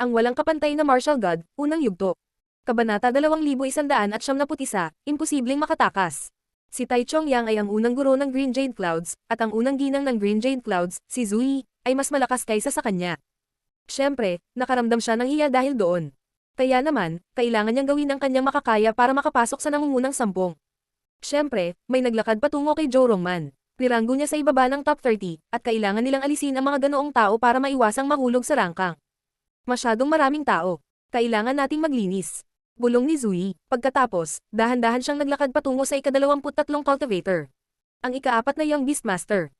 Ang walang kapantay na martial god, unang yugto. Kabanata 2171, imposibleng makatakas. Si Tai Chongyang ay ang unang guro ng Green Jade Clouds, at ang unang ginang ng Green Jade Clouds, si Zui, ay mas malakas kaysa sa kanya. Siyempre, nakaramdam siya ng hiya dahil doon. Kaya naman, kailangan niyang gawin ang kanyang makakaya para makapasok sa nangungunang 10. Siyempre, may naglakad patungo kay Zhou Rongman. Niranggo niya sa ibaba ng top 30, at kailangan nilang alisin ang mga ganoong tao para maiwasang mahulog sa rangkang. Masyadong maraming tao. Kailangan nating maglinis. Bulong ni Zui. Pagkatapos, dahan-dahan siyang naglakad patungo sa ika-23 cultivator. Ang ika-4 na Young Beastmaster.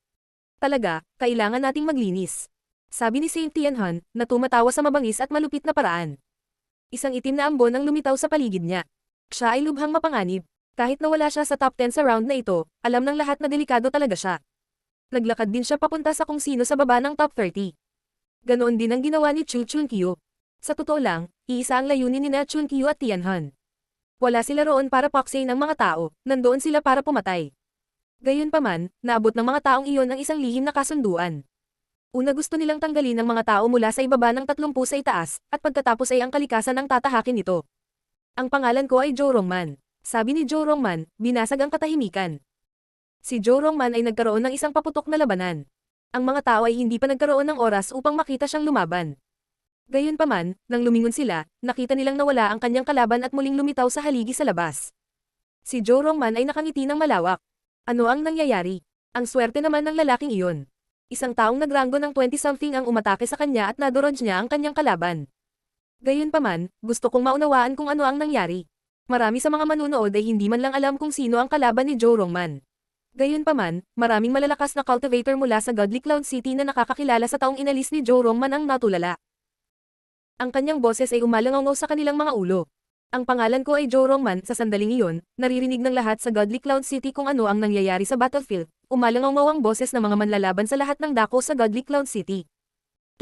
Talaga, kailangan nating maglinis. Sabi ni Saint Tianhan, na tumatawa sa mabangis at malupit na paraan. Isang itim na ambon ang lumitaw sa paligid niya. Siya ay lubhang mapanganib. Kahit nawala siya sa top 10 sa round na ito, alam ng lahat na delikado talaga siya. Naglakad din siya papunta sa kung sino sa baba ng top 30. Ganoon din ang ginawa ni Chu Chunkyu. Sa totoo lang, iisa ang layunin ni na Chunkyu at Tianhan. Wala sila roon para paksain ang mga tao, nandoon sila para pumatay. Gayunpaman, naabot ng mga taong iyon ang isang lihim na kasunduan. Una gusto nilang tanggalin ang mga tao mula sa ibaba ng 30 sa itaas, at pagkatapos ay ang kalikasan ang tatahakin nito. Ang pangalan ko ay Zhou Rongman. Sabi ni Zhou Rongman, binasag ang katahimikan. Si Zhou Rongman ay nagkaroon ng isang paputok na labanan. Ang mga tao ay hindi pa nagkaroon ng oras upang makita siyang lumaban. Gayunpaman, nang lumingon sila, nakita nilang nawala ang kanyang kalaban at muling lumitaw sa haligi sa labas. Si Zhou Rongman ay nakangiti ng malawak. Ano ang nangyayari? Ang swerte naman ng lalaking iyon. Isang taong nagranggo ng 20-something ang umatake sa kanya at nadodge niya ang kanyang kalaban. Gayunpaman, gusto kong maunawaan kung ano ang nangyari. Marami sa mga manunood ay hindi man lang alam kung sino ang kalaban ni Zhou Rongman. Gayunpaman, maraming malalakas na cultivator mula sa Godly Cloud City na nakakakilala sa taong inalis ni Zhou Rongman ang natulala. Ang kanyang boses ay umalangaw sa kanilang mga ulo. Ang pangalan ko ay Zhou Rongman. Sa sandaling iyon, naririnig ng lahat sa Godly Cloud City kung ano ang nangyayari sa battlefield. Umalangaw ang boses ng mga manlalaban sa lahat ng dako sa Godly Cloud City.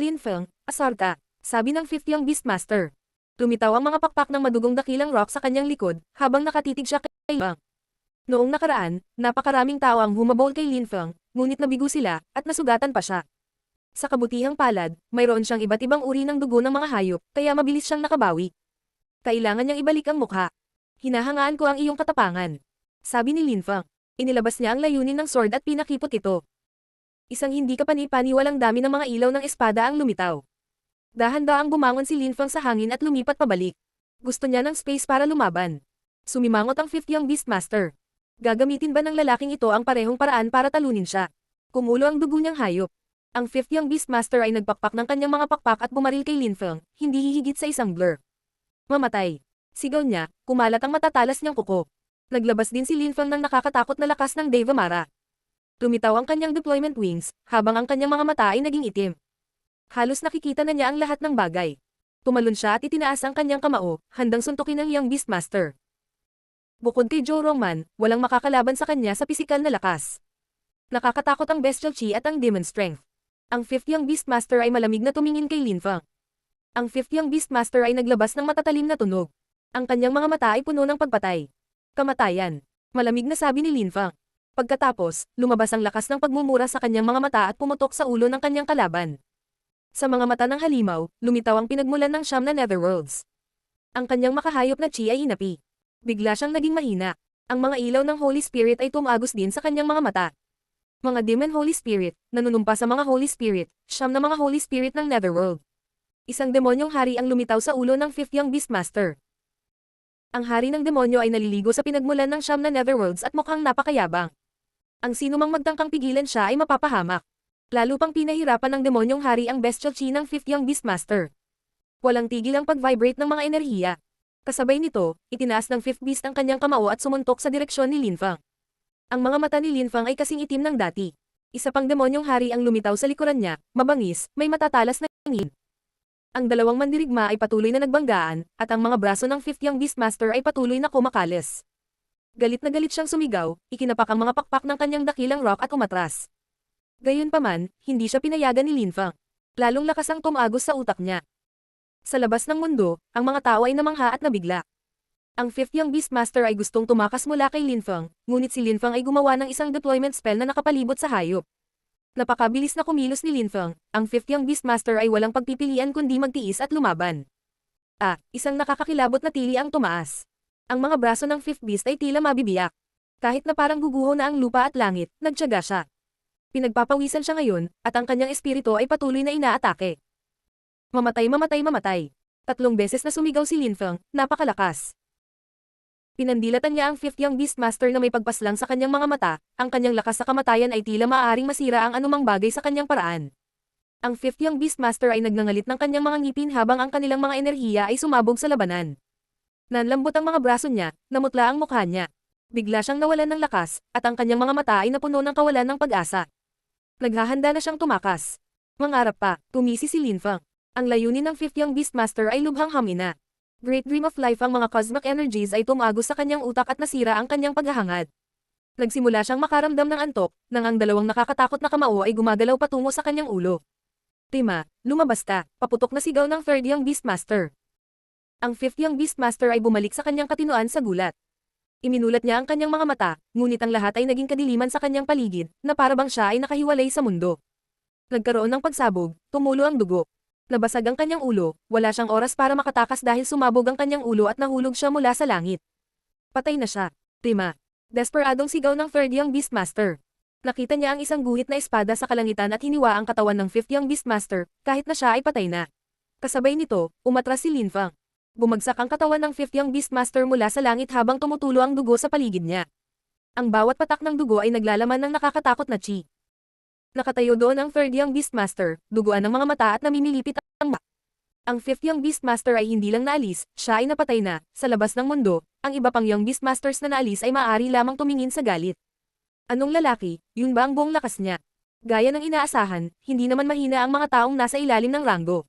Lin Feng, asar ka, sabi ng 5th Young Beastmaster. Lumitaw ang mga pakpak ng madugong dakilang rock sa kanyang likod, habang nakatitig siya kay Feng. Noong nakaraan, napakaraming tao ang humabol kay Lin Feng, ngunit nabigo sila, at nasugatan pa siya. Sa kabutihang palad, mayroon siyang iba't ibang uri ng dugo ng mga hayop, kaya mabilis siyang nakabawi. Kailangan niyang ibalik ang mukha. Hinahangaan ko ang iyong katapangan. Sabi ni Lin Feng. Inilabas niya ang layunin ng sword at pinakipot ito. Isang hindi kapani-paniwalang dami ng mga ilaw ng espada ang lumitaw. Dahan-daang bumangon si Lin Feng sa hangin at lumipat pabalik. Gusto niya ng space para lumaban. Sumimangot ang 5th Young Beastmaster. Gagamitin ba ng lalaking ito ang parehong paraan para talunin siya? Kumulo ang dugo niyang hayop. Ang 5th Young Beastmaster ay nagpakpak ng kanyang mga pakpak at bumaril kay Lin Feng, hindi hihigit sa isang blur. Mamatay. Sigaw niya, kumalat ang matatalas niyang kuko. Naglabas din si Lin Feng ng nakakatakot na lakas ng Deva Mara. Tumitaw ang kanyang deployment wings, habang ang kanyang mga mata ay naging itim. Halos nakikita na niya ang lahat ng bagay. Tumalon siya at itinaas ang kanyang kamao, handang suntukin ang Young Beastmaster. Bukod kay Zhou Rongman, walang makakalaban sa kanya sa pisikal na lakas. Nakakatakot ang Bestial Chi at ang Demon Strength. Ang 5th Young Beastmaster ay malamig na tumingin kay Lin Feng. Ang 5th Young Beastmaster ay naglabas ng matatalim na tunog. Ang kanyang mga mata ay puno ng pagpatay. Kamatayan. Malamig na sabi ni Lin Feng. Pagkatapos, lumabas ang lakas ng pagmumura sa kanyang mga mata at pumutok sa ulo ng kanyang kalaban. Sa mga mata ng halimaw, lumitaw ang pinagmulan ng 9 na Netherworlds. Ang kanyang makahayop na chi ay hinapi. Bigla siyang naging mahina. Ang mga ilaw ng Holy Spirit ay tumagos din sa kanyang mga mata. Mga Demon Holy Spirit, nanunumpa sa mga Holy Spirit, 9 na mga Holy Spirit ng Netherworld. Isang demonyong hari ang lumitaw sa ulo ng 5th Young Beastmaster. Ang hari ng demonyo ay naliligo sa pinagmulan ng 9 na Netherworlds at mukhang napakayabang. Ang sino mang magtangkang pigilan siya ay mapapahamak. Lalo pang pinahirapan ng demonyong hari ang Bestial Chi ng 5th Young Beastmaster. Walang tigil ang pag-vibrate ng mga enerhiya. Kasabay nito, itinaas ng 5th Beast ang kanyang kamao at sumuntok sa direksyon ni Lin Feng. Ang mga mata ni Lin Feng ay kasing itim ng dati. Isa pang demonyong hari ang lumitaw sa likuran niya, mabangis, may matatalas na hangin. Ang dalawang mandirigma ay patuloy na nagbanggaan, at ang mga braso ng 5th Young Beastmaster ay patuloy na kumakalis. Galit na galit siyang sumigaw, ikinapak ang mga pakpak ng kanyang dakilang rock at umatras. Gayunpaman, hindi siya pinayagan ni Lin Feng. Lalong lakas ang tumagos sa utak niya. Sa labas ng mundo, ang mga tao ay namangha at nabigla. Ang 5th Young Beastmaster ay gustong tumakas mula kay Lin Feng, ngunit si Lin Feng ay gumawa ng isang deployment spell na nakapalibot sa hayop. Napakabilis na kumilos ni Lin Feng, ang Fifth Young Beastmaster ay walang pagpipilian kundi magtiis at lumaban. Isang nakakakilabot na tili ang tumaas. Ang mga braso ng Fifth Beast ay tila mabibiyak. Kahit na parang guguho na ang lupa at langit, nagtiyaga siya. Pinagpapawisan siya ngayon, at ang kanyang espiritu ay patuloy na inaatake. Mamatay mamatay mamatay. 3 beses na sumigaw si Lin Feng, napakalakas. Pinandilatan niya ang Fifth Young Beastmaster na may pagpaslang sa kanyang mga mata, ang kanyang lakas sa kamatayan ay tila maaaring masira ang anumang bagay sa kanyang paraan. Ang Fifth Young Beastmaster ay nagngangalit ng kanyang mga ngipin habang ang kanilang mga enerhiya ay sumabog sa labanan. Nanlambot ang mga braso niya, namutla ang mukha niya. Bigla siyang nawalan ng lakas, at ang kanyang mga mata ay napuno ng kawalan ng pag-asa. Naghahanda na siyang tumakas. Mangarap pa, tumisi si Lin Feng. Ang layunin ng Fifth Young Beastmaster ay lubhang hamina. Great Dream of Life ang mga cosmic energies ay tumagos sa kanyang utak at nasira ang kanyang paghahangad. Nagsimula siyang makaramdam ng antok, nang ang dalawang nakakatakot na kamao ay gumagalaw patungo sa kanyang ulo. Tima, lumabas ka, paputok na sigaw ng Third Young Beastmaster. Ang Fifth Young Beastmaster ay bumalik sa kanyang katinoan sa gulat. Iminulat niya ang kanyang mga mata, ngunit ang lahat ay naging kadiliman sa kanyang paligid, na parabang siya ay nakahiwalay sa mundo. Nagkaroon ng pagsabog, tumulo ang dugo. Nabasag ang kanyang ulo, wala siyang oras para makatakas dahil sumabog ang kanyang ulo at nahulog siya mula sa langit. Patay na siya. Tima. Desperadong sigaw ng Third Young Beastmaster. Nakita niya ang isang guhit na espada sa kalangitan at hiniwa ang katawan ng Fifth Young Beastmaster, kahit na siya ay patay na. Kasabay nito, umatras si Lin Feng. Bumagsak ang katawan ng Fifth Young Beastmaster mula sa langit habang tumutulo ang dugo sa paligid niya. Ang bawat patak ng dugo ay naglalaman ng nakakatakot na chi. Nakatayo doon ang Third Young Beastmaster, duguan ng mga mata at namimilipit ang mata. Ang Fifth Young Beastmaster ay hindi lang naalis, siya ay napatay na. Sa labas ng mundo, ang iba pang Young Beastmasters na naalis ay maaari lamang tumingin sa galit. Anong lalaki, yun ba ang buong lakas niya? Gaya ng inaasahan, hindi naman mahina ang mga taong nasa ilalim ng ranggo.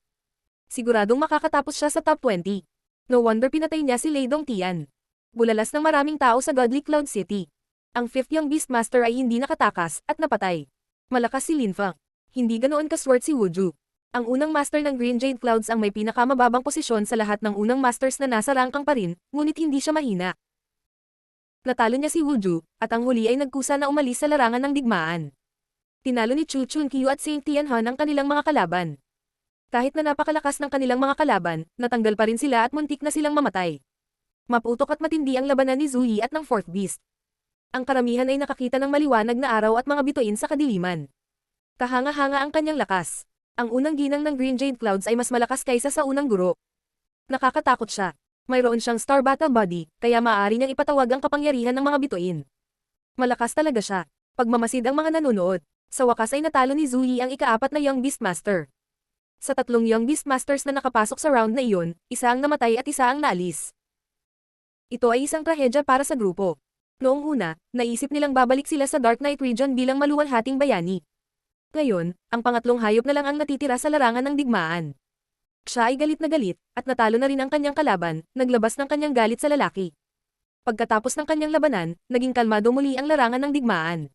Siguradong makakatapos siya sa top 20. No wonder pinatay niya si Lei Dongtian. Bulalas ng maraming tao sa Godly Cloud City. Ang Fifth Young Beastmaster ay hindi nakatakas, at napatay. Malakas si Lin Feng. Hindi ganoon kaswert si Wuju. Ang unang master ng Green Jade Clouds ang may pinakamababang posisyon sa lahat ng unang masters na nasa rangkang pa rin, ngunit hindi siya mahina. Natalo niya si Wuju, at ang huli ay nagkusa na umalis sa larangan ng digmaan. Tinalo ni Chu Chunkyu at Saint Tianhan ang kanilang mga kalaban. Kahit na napakalakas ng kanilang mga kalaban, natanggal pa rin sila at muntik na silang mamatay. Maputok at matindi ang labanan ni Zhu Yi at ng Fourth Beast. Ang karamihan ay nakakita ng maliwanag na araw at mga bituin sa kadiliman. Kahanga-hanga ang kanyang lakas. Ang unang ginang ng Green Jade Clouds ay mas malakas kaysa sa unang guro. Nakakatakot siya. Mayroon siyang Star Battle Body, kaya maaari niyang ipatawag ang kapangyarihan ng mga bituin. Malakas talaga siya. Pagmamasid ang mga nanonood. Sa wakas ay natalo ni Zhu Yi ang ika-4 na Young Beastmaster. Sa 3 Young Beastmasters na nakapasok sa round na iyon, isa ang namatay at isa ang naalis. Ito ay isang trahedya para sa grupo. Noong una, naisip nilang babalik sila sa Dark Knight region bilang maluwalhating bayani. Ngayon, ang pangatlong hayop na lang ang natitira sa larangan ng digmaan. Siya ay galit na galit, at natalo na rin ang kanyang kalaban, naglabas ng kanyang galit sa lalaki. Pagkatapos ng kanyang labanan, naging kalmado muli ang larangan ng digmaan.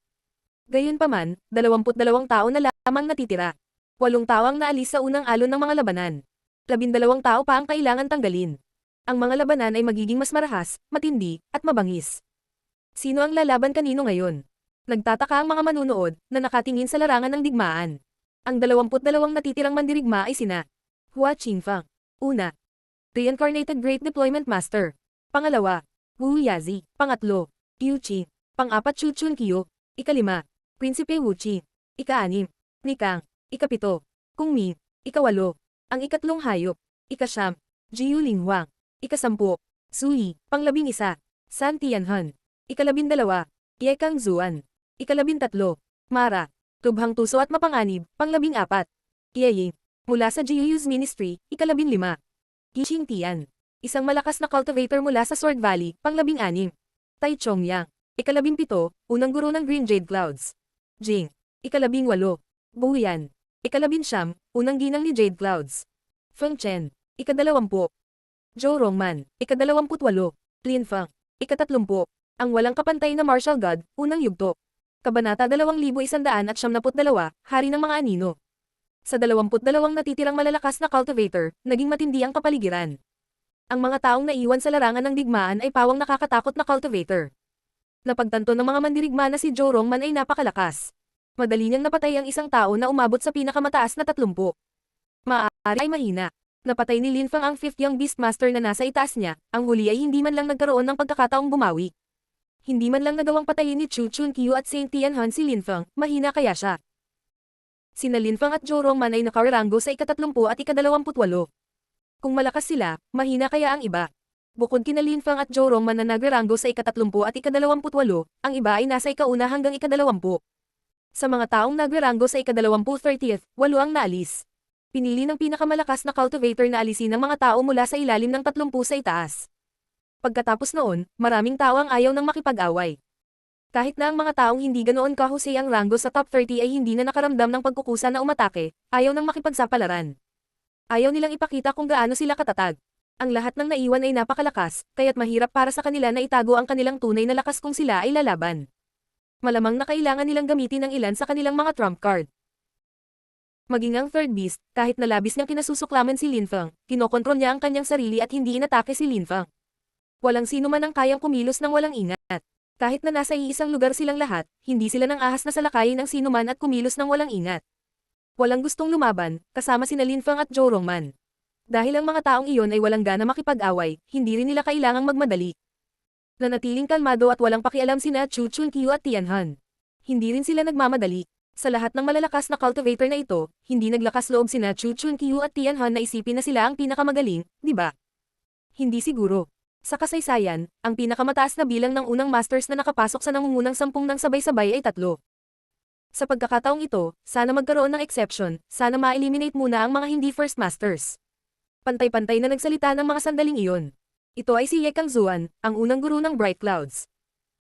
Gayunpaman, 22 tao na lamang natitira. 8 tao ang naalis sa unang alon ng mga labanan. 12 tao pa ang kailangan tanggalin. Ang mga labanan ay magiging mas marahas, matindi, at mabangis. Sino ang lalaban kanino ngayon? Nagtataka ang mga manunood na nakatingin sa larangan ng digmaan. Ang 22 natitirang mandirigma ay sina Hua Qingfang. Una, Reincarnated Great Deployment Master. Pangalawa, Wu Yazi. Pangatlo, Yu Qi. Pang-4 Chu Chunkyu. Ikalima, Prinsipe Wu Qi. Ika-6, Nikang. Ika-7, Kung Mi. Ika-8, ang ikatlong hayop. Ika-9, Jiu Linghuang. Ika-10, Sui. Pang-11, San Tianhan. Ika-12, Ye Kang Zuan. Ika-13, Mara. Tubhang Tuso at Mapanganib. Pang-14, Ye. Mula sa Jiuyu's Ministry. Ika-15, Qixing Tian. Isang malakas na cultivator mula sa Sword Valley. Pang-16, Tai Chongyang. Ika-17, unang guro ng Green Jade Clouds. Jing. Ika-18, Buyan. Ika-19, unang ginang ni Jade Clouds. Feng Chen. Ika-20, Zhou Rongman. Ika-28, Lin Feng. Ika-30, ang walang kapantay na martial god, unang yugto. Kabanata 2172, Hari ng mga Anino. Sa 22 natitirang malalakas na cultivator, naging matindi ang kapaligiran. Ang mga taong naiwan sa larangan ng digmaan ay pawang nakakatakot na cultivator. Napagtanto ng mga mandirigma na si Zhou Rongman ay napakalakas. Madali niyang napatay ang isang tao na umabot sa pinakamataas na 30. Maaari ay mahina. Napatay ni Lin Fang ang 5th Young Beastmaster na nasa itaas niya, ang huli ay hindi man lang nagkaroon ng pagkakataong bumawi. Hindi man lang nagawang patayin ni Chu Chunqiu at Saint Tianhan si Lin Fang, mahina kaya siya. Sina Lin Fang at Zhou Rongman ay nakarango sa ika-30 at ika-28. Kung malakas sila, mahina kaya ang iba. Bukod kina Lin Fang at Zhou Rongman na nagrerango sa ika-30 at ika-28, ang iba ay nasa ika-1 hanggang ika-20. Sa mga taong nagrerango sa ika-20-30th, 8 ang naalis. Pinili ng pinakamalakas na cultivator na alisin ng mga tao mula sa ilalim ng 30 sa itaas. Pagkatapos noon, maraming tao ang ayaw ng makipag-away. Kahit na ang mga taong hindi ganoon kahusay ang rango sa top 30 ay hindi na nakaramdam ng pagkukusa na umatake, ayaw ng makipagsapalaran. Ayaw nilang ipakita kung gaano sila katatag. Ang lahat ng naiwan ay napakalakas, kaya't mahirap para sa kanila na itago ang kanilang tunay na lakas kung sila ay lalaban. Malamang na kailangan nilang gamitin ang ilan sa kanilang mga trump card. Maging ang third beast, kahit na labis niyang kinasusuklaman si Lin Fang, kinokontrol niya ang kanyang sarili at hindi inatake si Lin Fang. Walang sino man ang kayang kumilos ng walang ingat. Kahit na nasa iisang lugar silang lahat, hindi sila nang ahas na salakayin ang sino man at kumilos ng walang ingat. Walang gustong lumaban, kasama sina Lin Fang at Zhou Rongman. Dahil ang mga taong iyon ay walang gana makipag-away, hindi rin nila kailangang magmadali. Nanatiling kalmado at walang pakialam sina Chu Chunqiu at Tianhan. Hindi rin sila nagmamadali. Sa lahat ng malalakas na cultivator na ito, hindi naglakas loob sina Chu Chunqiu at Tianhan na isipin na sila ang pinakamagaling, di ba? Hindi siguro. Sa kasaysayan, ang pinakamataas na bilang ng unang masters na nakapasok sa nangungunang 10 ng sabay-sabay ay 3. Sa pagkakataong ito, sana magkaroon ng exception, sana ma-eliminate muna ang mga hindi first masters. Pantay-pantay na nagsalita ng mga sandaling iyon. Ito ay si Ye Kangzuan, ang unang guru ng Bright Clouds.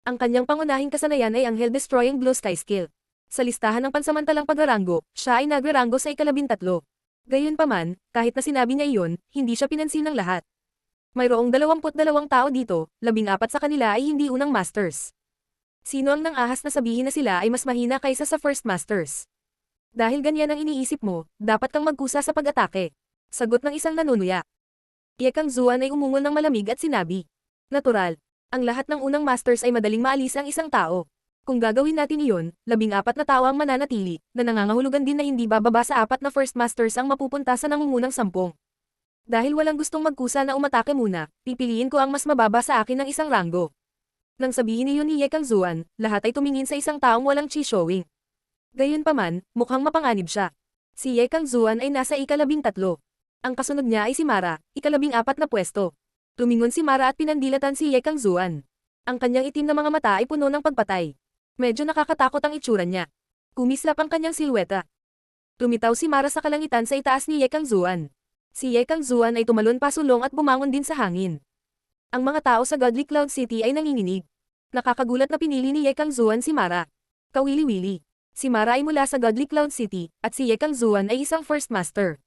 Ang kanyang pangunahing kasanayan ay ang Hell-Destroying Blue Sky Skill. Sa listahan ng pansamantalang pagrerango, siya ay nagrerango sa ika-13. Gayunpaman, kahit na sinabi niya iyon, hindi siya pinansin ng lahat. Mayroong 22 tao dito, 14 sa kanila ay hindi unang masters. Sino ang nang-ahas na sabihin na sila ay mas mahina kaysa sa first masters? Dahil ganyan ang iniisip mo, dapat kang magkusa sa pag-atake. Sagot ng isang nanunuya. Ye Kangzuan ay umungol ng malamig at sinabi. Natural. Ang lahat ng unang masters ay madaling maalis ang isang tao. Kung gagawin natin iyon, 14 na tao ang mananatili, na nangangahulugan din na hindi bababa sa 4 na first masters ang mapupunta sa nangungunang 10. Dahil walang gustong magkusa na umatake muna, pipiliin ko ang mas mababa sa akin ng isang rango. Nang sabihin niyon ni Ye Kangzuan, lahat ay tumingin sa isang taong walang chi showing. Gayunpaman, mukhang mapanganib siya. Si Ye Kangzuan ay nasa ika-13. Ang kasunod niya ay si Mara, ika-14 na pwesto. Tumingon si Mara at pinandilatan si Ye Kangzuan. Ang kanyang itim na mga mata ay puno ng pagpatay. Medyo nakakatakot ang itsura niya. Kumislap ang kanyang silweta. Tumitaw si Mara sa kalangitan sa itaas ni Ye Kangzuan. Si Ye Kangzuan ay tumalon pasulong at bumangon din sa hangin. Ang mga tao sa Godly Cloud City ay nanginginig. Nakakagulat na pinili ni Ye Kangzuan si Mara. Kawili-wili. Si Mara ay mula sa Godly Cloud City, at si Ye Kangzuan ay isang first master.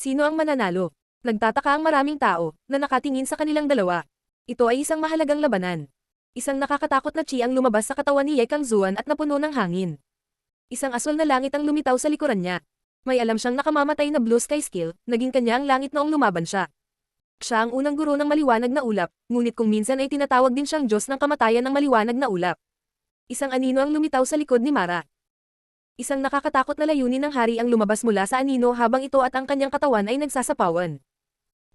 Sino ang mananalo? Nagtataka ang maraming tao, na nakatingin sa kanilang dalawa. Ito ay isang mahalagang labanan. Isang nakakatakot na chi ang lumabas sa katawan ni Ye Kangzuan at napuno ng hangin. Isang asol na langit ang lumitaw sa likuran niya. May alam siyang nakamamatay na blue sky skill, naging kanya ang langit noong lumaban siya. Siya ang unang guro ng maliwanag na ulap, ngunit kung minsan ay tinatawag din siyang Diyos ng kamatayan ng maliwanag na ulap. Isang anino ang lumitaw sa likod ni Mara. Isang nakakatakot na layunin ng hari ang lumabas mula sa anino habang ito at ang kanyang katawan ay nagsasapawan.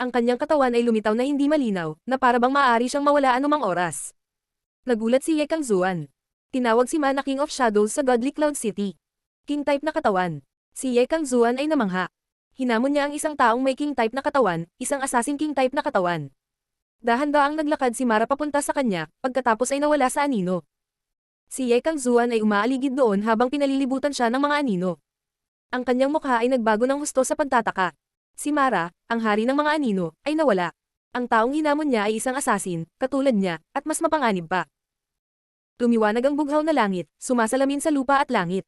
Ang kanyang katawan ay lumitaw na hindi malinaw, na para bang maaari siyang mawala anumang oras. Nagulat si Ye Kangzuan. Tinawag si Ma na King of Shadows sa Godly Cloud City. King type na katawan. Si Ye Kangzuan ay namangha. Hinamon niya ang isang taong may king type na katawan, isang assassin king type na katawan. Dahan-daang naglakad si Mara papunta sa kanya, pagkatapos ay nawala sa anino. Si Ye Kangzuan ay umaaligid doon habang pinalilibutan siya ng mga anino. Ang kanyang mukha ay nagbago ng husto sa pagtataka. Si Mara, ang hari ng mga anino, ay nawala. Ang taong hinamon niya ay isang assassin, katulad niya, at mas mapanganib pa. Lumiwanag ang bughaw na langit, sumasalamin sa lupa at langit.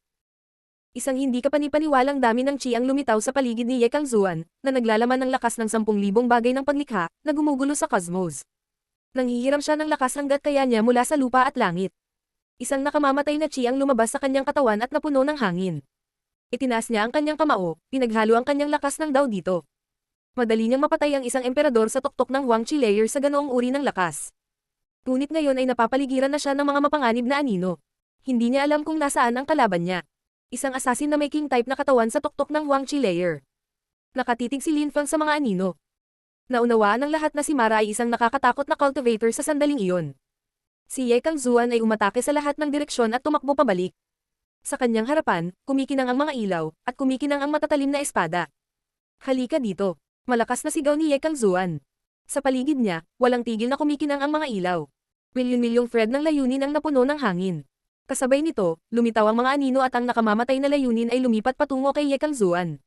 Isang hindi kapanipaniwalang dami ng chi ang lumitaw sa paligid ni Ye Kangzuan, na naglalaman ng lakas ng 10,000 bagay ng paglikha, na gumugulo sa cosmos. Nanghihiram siya ng lakas hanggat kaya niya mula sa lupa at langit. Isang nakamamatay na chi ang lumabas sa kanyang katawan at napuno ng hangin. Itinaas niya ang kanyang kamao, pinaghalo ang kanyang lakas ng daw dito. Madali niyang mapatay ang isang emperador sa tuktok ng Huang Chi layer sa ganoong uri ng lakas. Ngunit ngayon ay napapaligiran na siya ng mga mapanganib na anino. Hindi niya alam kung nasaan ang kalaban niya. Isang assassin na may king type na katawan sa tuktok ng Huang Chi layer. Nakatitig si Lin Feng sa mga anino. Naunawaan ng lahat na si Mara ay isang nakakatakot na cultivator sa sandaling iyon. Si Ye Kangzuan ay umatake sa lahat ng direksyon at tumakbo pabalik. Sa kanyang harapan, kumikinang ang mga ilaw, at kumikinang ang matatalim na espada. Halika dito. Malakas na sigaw ni Ye Kangzuan. Sa paligid niya, walang tigil na kumikinang ang mga ilaw. Milyon-milyong thread ng layunin ang napuno ng hangin. Kasabay nito, lumitaw ang mga anino at ang nakamamatay na layunin ay lumipat patungo kay Ye Kangzuan.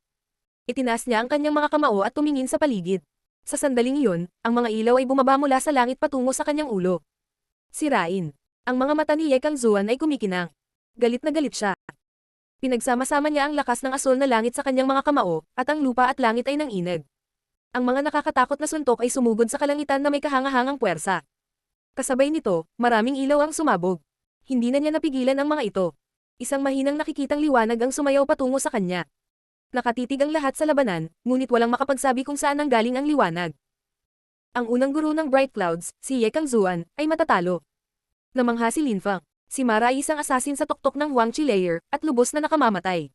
Itinaas niya ang kanyang mga kamao at tumingin sa paligid. Sa sandaling iyon, ang mga ilaw ay bumaba mula sa langit patungo sa kanyang ulo. Sirain. Ang mga mata ni Ye Kangzuan ay kumikinang. Galit na galit siya. Pinagsama-sama niya ang lakas ng asol na langit sa kanyang mga kamao, at ang lupa at langit ay nanginag. Ang mga nakakatakot na suntok ay sumugod sa kalangitan na may kahangahangang puwersa. Kasabay nito, maraming ilaw ang sumabog. Hindi na niya napigilan ang mga ito. Isang mahinang nakikitang liwanag ang sumayaw patungo sa kanya. Nakatitig ang lahat sa labanan, ngunit walang makapagsabi kung saan nanggaling ang liwanag. Ang unang guro ng Bright Clouds, si Ye Kangzuan, ay matatalo. Namangha si Lin Feng. Si Mara ay isang assassin sa tuktok ng Huang Chi layer, at lubos na nakamamatay.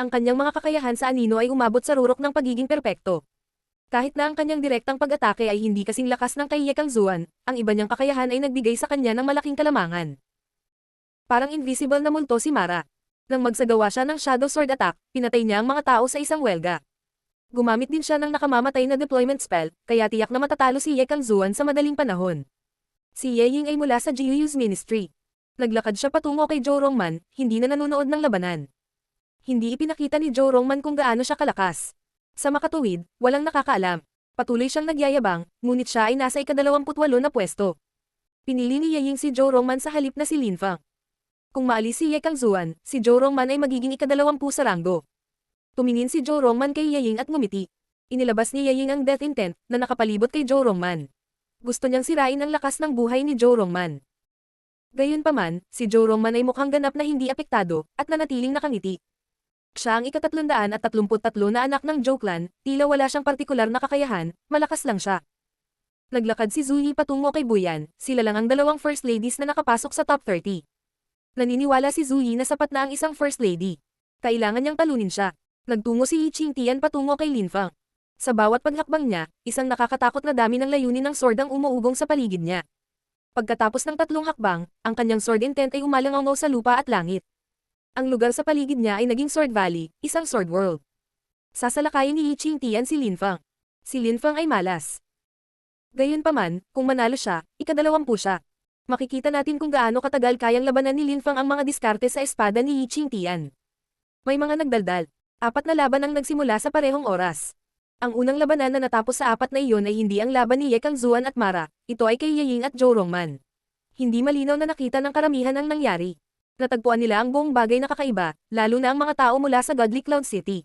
Ang kanyang mga kakayahan sa anino ay umabot sa rurok ng pagiging perpekto. Kahit na ang kanyang direktang pag-atake ay hindi kasing lakas ng kay Ye Kangzuan, ang iba niyang kakayahan ay nagbigay sa kanya ng malaking kalamangan. Parang invisible na multo si Mara. Nang magsagawa siya ng Shadow Sword attack, pinatay niya ang mga tao sa isang welga. Gumamit din siya ng nakamamatay na deployment spell, kaya tiyak na matatalo si Ye Kangzuan sa madaling panahon. Si Ye Ying ay mula sa Jiuyu's ministry. Naglakad siya patungo kay Zhou Rongman, hindi na nanonood ng labanan. Hindi ipinakita ni Zhou Rongman kung gaano siya kalakas. Sa makatuwid, walang nakakaalam. Patuloy siyang nagyayabang, ngunit siya ay nasa ika-28 na pwesto. Pinili ni Ye Ying si Zhou Rongman sa halip na si Lin Feng. Kung maalis si Ye Kangzuan, si Zhou Rongman ay magiging ika-20 sa ranggo. Tumingin si Zhou Rongman kay Ye Ying at ngumiti. Inilabas ni Ye Ying ang death intent na nakapalibot kay Zhou Rongman. Gusto niyang sirain ang lakas ng buhay ni Zhou Rongman. Gayunpaman, si Zhou Rongman ay mukhang ganap na hindi apektado, at nanatiling nakangiti. Siya ang ika-333 na anak ng Zhou clan, tila wala siyang partikular na kakayahan, malakas lang siya. Naglakad si Zhu Yi patungo kay Buyan, sila lang ang dalawang first ladies na nakapasok sa top 30. Naniniwala si Zhu Yi na sapat na ang isang first lady. Kailangan niyang talunin siya. Nagtungo si Yi Qingtian patungo kay Lin Feng. Sa bawat paghakbang niya, isang nakakatakot na dami ng layunin ng sword ang umuugong sa paligid niya. Pagkatapos ng 3 hakbang, ang kanyang sword intent ay umalangaw sa lupa at langit. Ang lugar sa paligid niya ay naging Sword Valley, isang sword world. Sasalakayin ni Yi Qingtian si Lin Feng. Si Lin Feng ay malas. Gayunpaman, kung manalo siya, ika-20 siya. Makikita natin kung gaano katagal kayang labanan ni Lin Feng ang mga diskarte sa espada ni Yi Qingtian. May mga nagdaldal. 4 na laban ang nagsimula sa parehong oras. Ang unang labanan na natapos sa 4 na iyon ay hindi ang laban ni Ye Kangzuan at Mara, ito ay kay Ye Ying at Zhou Rongman. Hindi malinaw na nakita ng karamihan ang nangyari. Natagpuan nila ang buong bagay na kakaiba, lalo na ang mga tao mula sa Godly Cloud City.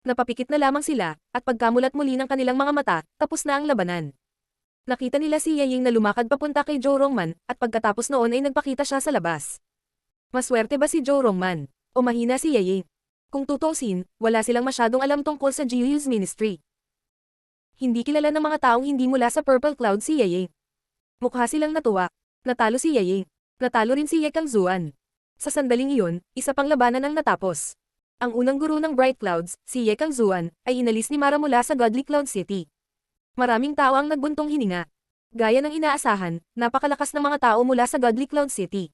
Napapikit na lamang sila, at pagkamulat muli ng kanilang mga mata, tapos na ang labanan. Nakita nila si Ye Ying na lumakad papunta kay Zhou Rongman, at pagkatapos noon ay nagpakita siya sa labas. Maswerte ba si Zhou Rongman? O mahina si Ye Ying? Kung tutusin, wala silang masyadong alam tungkol sa Jiuyu's ministry. Hindi kilala ng mga taong hindi mula sa Purple Cloud si Ye Ying. Mukha silang natuwa. Natalo si Ye Ying. Natalo rin si Ye Kangzuan. Sa sandaling iyon, isa pang labanan ang natapos. Ang unang guro ng Bright Clouds, si Ye Kangzuan, ay inalis ni Mara mula sa Godly Cloud City. Maraming tao ang nagbuntong hininga. Gaya ng inaasahan, napakalakas ng mga tao mula sa Godly Cloud City.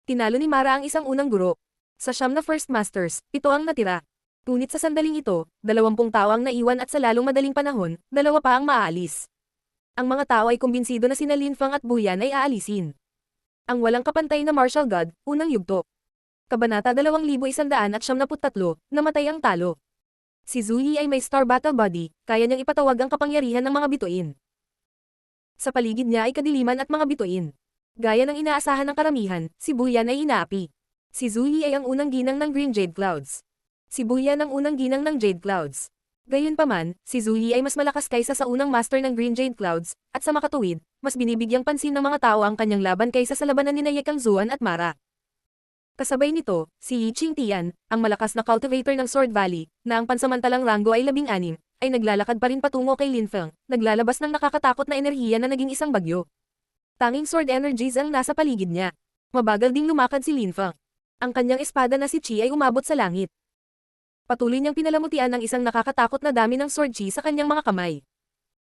Tinalo ni Mara ang isang unang guro. Sa 9 na First Masters, 7 ang natira. Ngunit sa sandaling ito, 20 tao ang naiwan at sa lalong madaling panahon, 2 pa ang maaalis. Ang mga tao ay kumbinsido na sina Lin Feng at Buyan ay aalisin. Ang walang kapantay na martial god, unang yugto. Kabanata 2173, namatay ang talo. Si Zhu Yi ay may Star Battle Body, kaya niyang ipatawag ang kapangyarihan ng mga bituin. Sa paligid niya ay kadiliman at mga bituin. Gaya ng inaasahan ng karamihan, si Buyan ay inaapi. Si Zhu Yi ay ang unang ginang ng Green Jade Clouds. Si Buyan ang unang ginang ng Jade Clouds. Gayunpaman, si Zhu Yi ay mas malakas kaysa sa unang master ng Green Jade Clouds, at sa makatuwid, mas binibigyang pansin ng mga tao ang kanyang laban kaysa sa labanan ni Ye Kangzuan at Mara. Kasabay nito, si Yi Qingtian, ang malakas na cultivator ng Sword Valley, na ang pansamantalang ranggo ay 16, ay naglalakad pa rin patungo kay Lin Feng, naglalabas ng nakakatakot na enerhiya na naging isang bagyo. Tanging sword energies ang nasa paligid niya. Mabagal ding lumakad si Lin Feng. Ang kanyang espada na si Chi ay umabot sa langit. Patuloy niyang pinalamutian ang isang nakakatakot na dami ng sword chi sa kanyang mga kamay.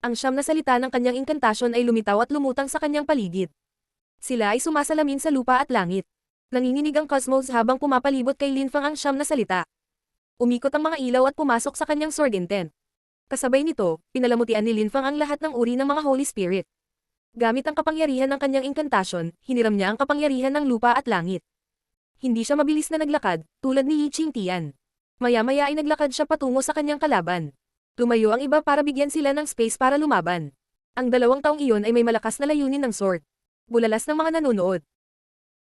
Ang siyam na salita ng kanyang inkantasyon ay lumitaw at lumutang sa kanyang paligid. Sila ay sumasalamin sa lupa at langit. Nanginginig ang cosmos habang pumapalibot kay Linfang ang siyam na salita. Umikot ang mga ilaw at pumasok sa kanyang sword intent. Kasabay nito, pinalamutian ni Linfang ang lahat ng uri ng mga Holy Spirit. Gamit ang kapangyarihan ng kanyang inkantasyon, hiniram niya ang kapangyarihan ng lupa at langit. Hindi siya mabilis na naglakad, tulad ni Yi Qingtian. Maya-maya ay naglakad siya patungo sa kanyang kalaban. Tumayo ang iba para bigyan sila ng space para lumaban. Ang 2 taong iyon ay may malakas na layunin ng sword. Bulalas ng mga nanonood.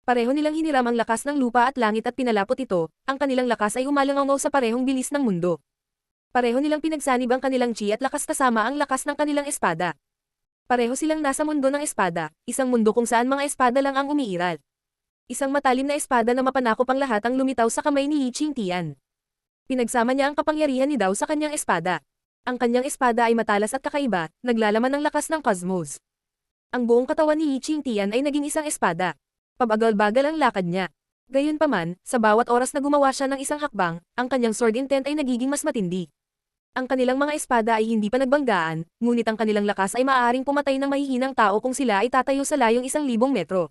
Pareho nilang hiniram ang lakas ng lupa at langit at pinalapot ito, ang kanilang lakas ay umalangaw sa parehong bilis ng mundo. Pareho nilang pinagsanib ang kanilang chi at lakas kasama ang lakas ng kanilang espada. Pareho silang nasa mundo ng espada, isang mundo kung saan mga espada lang ang umiiral. Isang matalim na espada na mapanakop ang lahat ang lumitaw sa kamay ni Yi Qingtian. Pinagsama niya ang kapangyarihan ni Dao sa kanyang espada. Ang kanyang espada ay matalas at kakaiba, naglalaman ng lakas ng cosmos. Ang buong katawan ni Yi Qingtian ay naging isang espada. Pabagal-bagal ang lakad niya. Gayunpaman, sa bawat oras na gumawa siya ng isang hakbang, ang kanyang sword intent ay nagiging mas matindi. Ang kanilang mga espada ay hindi pa nagbanggaan, ngunit ang kanilang lakas ay maaaring pumatay ng mahihinang tao kung sila ay tatayo sa layong 1,000 metro.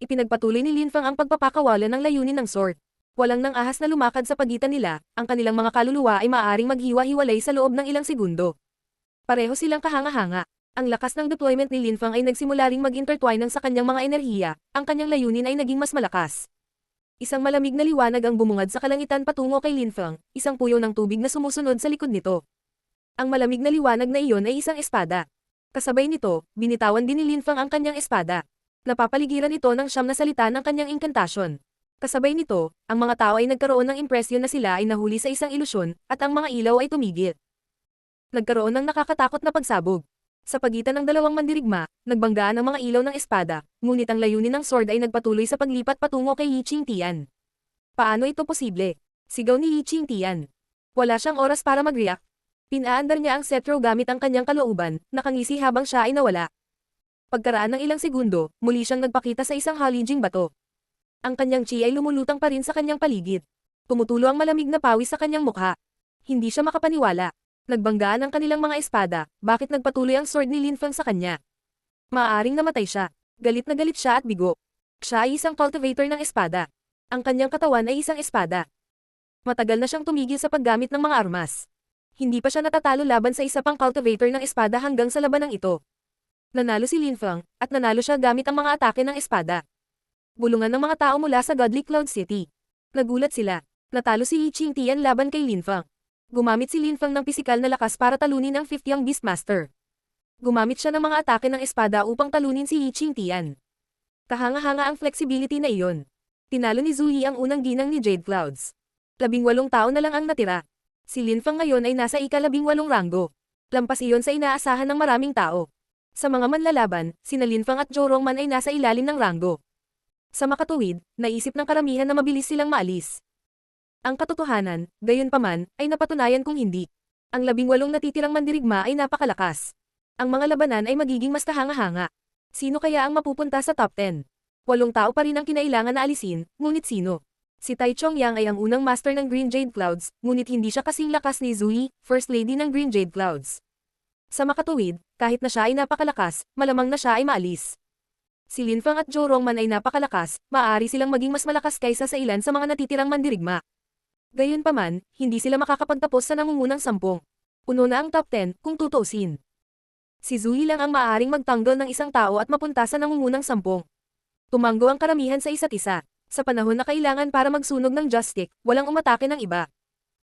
Ipinagpatuloy ni Linfang ang pagpapakawalan ng layunin ng sword. Walang nang ahas na lumakad sa pagitan nila, ang kanilang mga kaluluwa ay maaaring maghiwa-hiwalay sa loob ng ilang segundo. Pareho silang kahanga-hanga. Ang lakas ng deployment ni Linfang ay nagsimula ring mag-intertwine ng sa kanyang mga enerhiya, ang kanyang layunin ay naging mas malakas. Isang malamig na liwanag ang bumungad sa kalangitan patungo kay Linfang, isang puyo ng tubig na sumusunod sa likod nito. Ang malamig na liwanag na iyon ay isang espada. Kasabay nito, binitawan din ni Linfang ang kanyang espada. Napapaligiran ito ng 9 na salita ng kanyang inkantasyon. Kasabay nito, ang mga tao ay nagkaroon ng impresyon na sila ay nahuli sa isang ilusyon, at ang mga ilaw ay tumigil. Nagkaroon ng nakakatakot na pagsabog. Sa pagitan ng 2 mandirigma, nagbanggaan ang mga ilaw ng espada, ngunit ang layunin ng sword ay nagpatuloy sa paglipat patungo kay Yi Qingtian. Paano ito posible? Sigaw ni Yi Qingtian. Wala siyang oras para mag-react. Pinaandar niya ang cetro gamit ang kanyang kalooban, nakangisi habang siya ay nawala. Pagkaraan ng ilang segundo, muli siyang nagpakita sa isang halijing bato. Ang kanyang chi ay lumulutang pa rin sa kanyang paligid. Tumutulo ang malamig na pawis sa kanyang mukha. Hindi siya makapaniwala. Nagbanggaan ang kanilang mga espada, bakit nagpatuloy ang sword ni Linfang sa kanya? Maaaring namatay siya. Galit na galit siya at bigo. Siya ay isang cultivator ng espada. Ang kanyang katawan ay isang espada. Matagal na siyang tumigil sa paggamit ng mga armas. Hindi pa siya natatalo laban sa isa pang cultivator ng espada hanggang sa labanang ito. Nanalo si Linfang, at nanalo siya gamit ang mga atake ng espada. Bulungan ng mga tao mula sa Godly Cloud City. Nagulat sila. Natalo si Yi Qingtian laban kay Linfang. Gumamit si Linfang ng pisikal na lakas para talunin ang 50th Beastmaster. Gumamit siya ng mga atake ng espada upang talunin si Yi Qingtian. Kahanga-hanga ang flexibility na iyon. Tinalo ni Zhu Yi ang unang ginang ni Jade Clouds. 18 tao na lang ang natira. Si Linfang ngayon ay nasa ika-18 ranggo. Lampas iyon sa inaasahan ng maraming tao. Sa mga manlalaban, sina Linfang at Zhou Rongman ay nasa ilalim ng ranggo. Sa makatuwid, naisip ng karamihan na mabilis silang maalis. Ang katotohanan, gayunpaman, ay napatunayan kung hindi. Ang 18 natitirang mandirigma ay napakalakas. Ang mga labanan ay magiging mas kahanga-hanga. Sino kaya ang mapupunta sa top 10? 8 tao pa rin ang kinailangan na alisin, ngunit sino? Si Tai Chongyang ay ang unang master ng Green Jade Clouds, ngunit hindi siya kasing lakas ni Zhu Yi, First Lady ng Green Jade Clouds. Sa makatuwid, kahit na siya ay napakalakas, malamang na siya ay maalis. Si Linfang at Zhou Rongman ay napakalakas, maaari silang maging mas malakas kaysa sa ilan sa mga natitirang mandirigma. Gayunpaman, hindi sila makakapagtapos sa nangungunang 10. Puno na ang top 10, kung tutuusin. Si Zhu Yi lang ang maaaring magtanggol ng isang tao at mapunta sa nangungunang 10. Tumanggo ang karamihan sa isa't isa. Sa panahon na kailangan para magsunog ng joystick, walang umatake ng iba.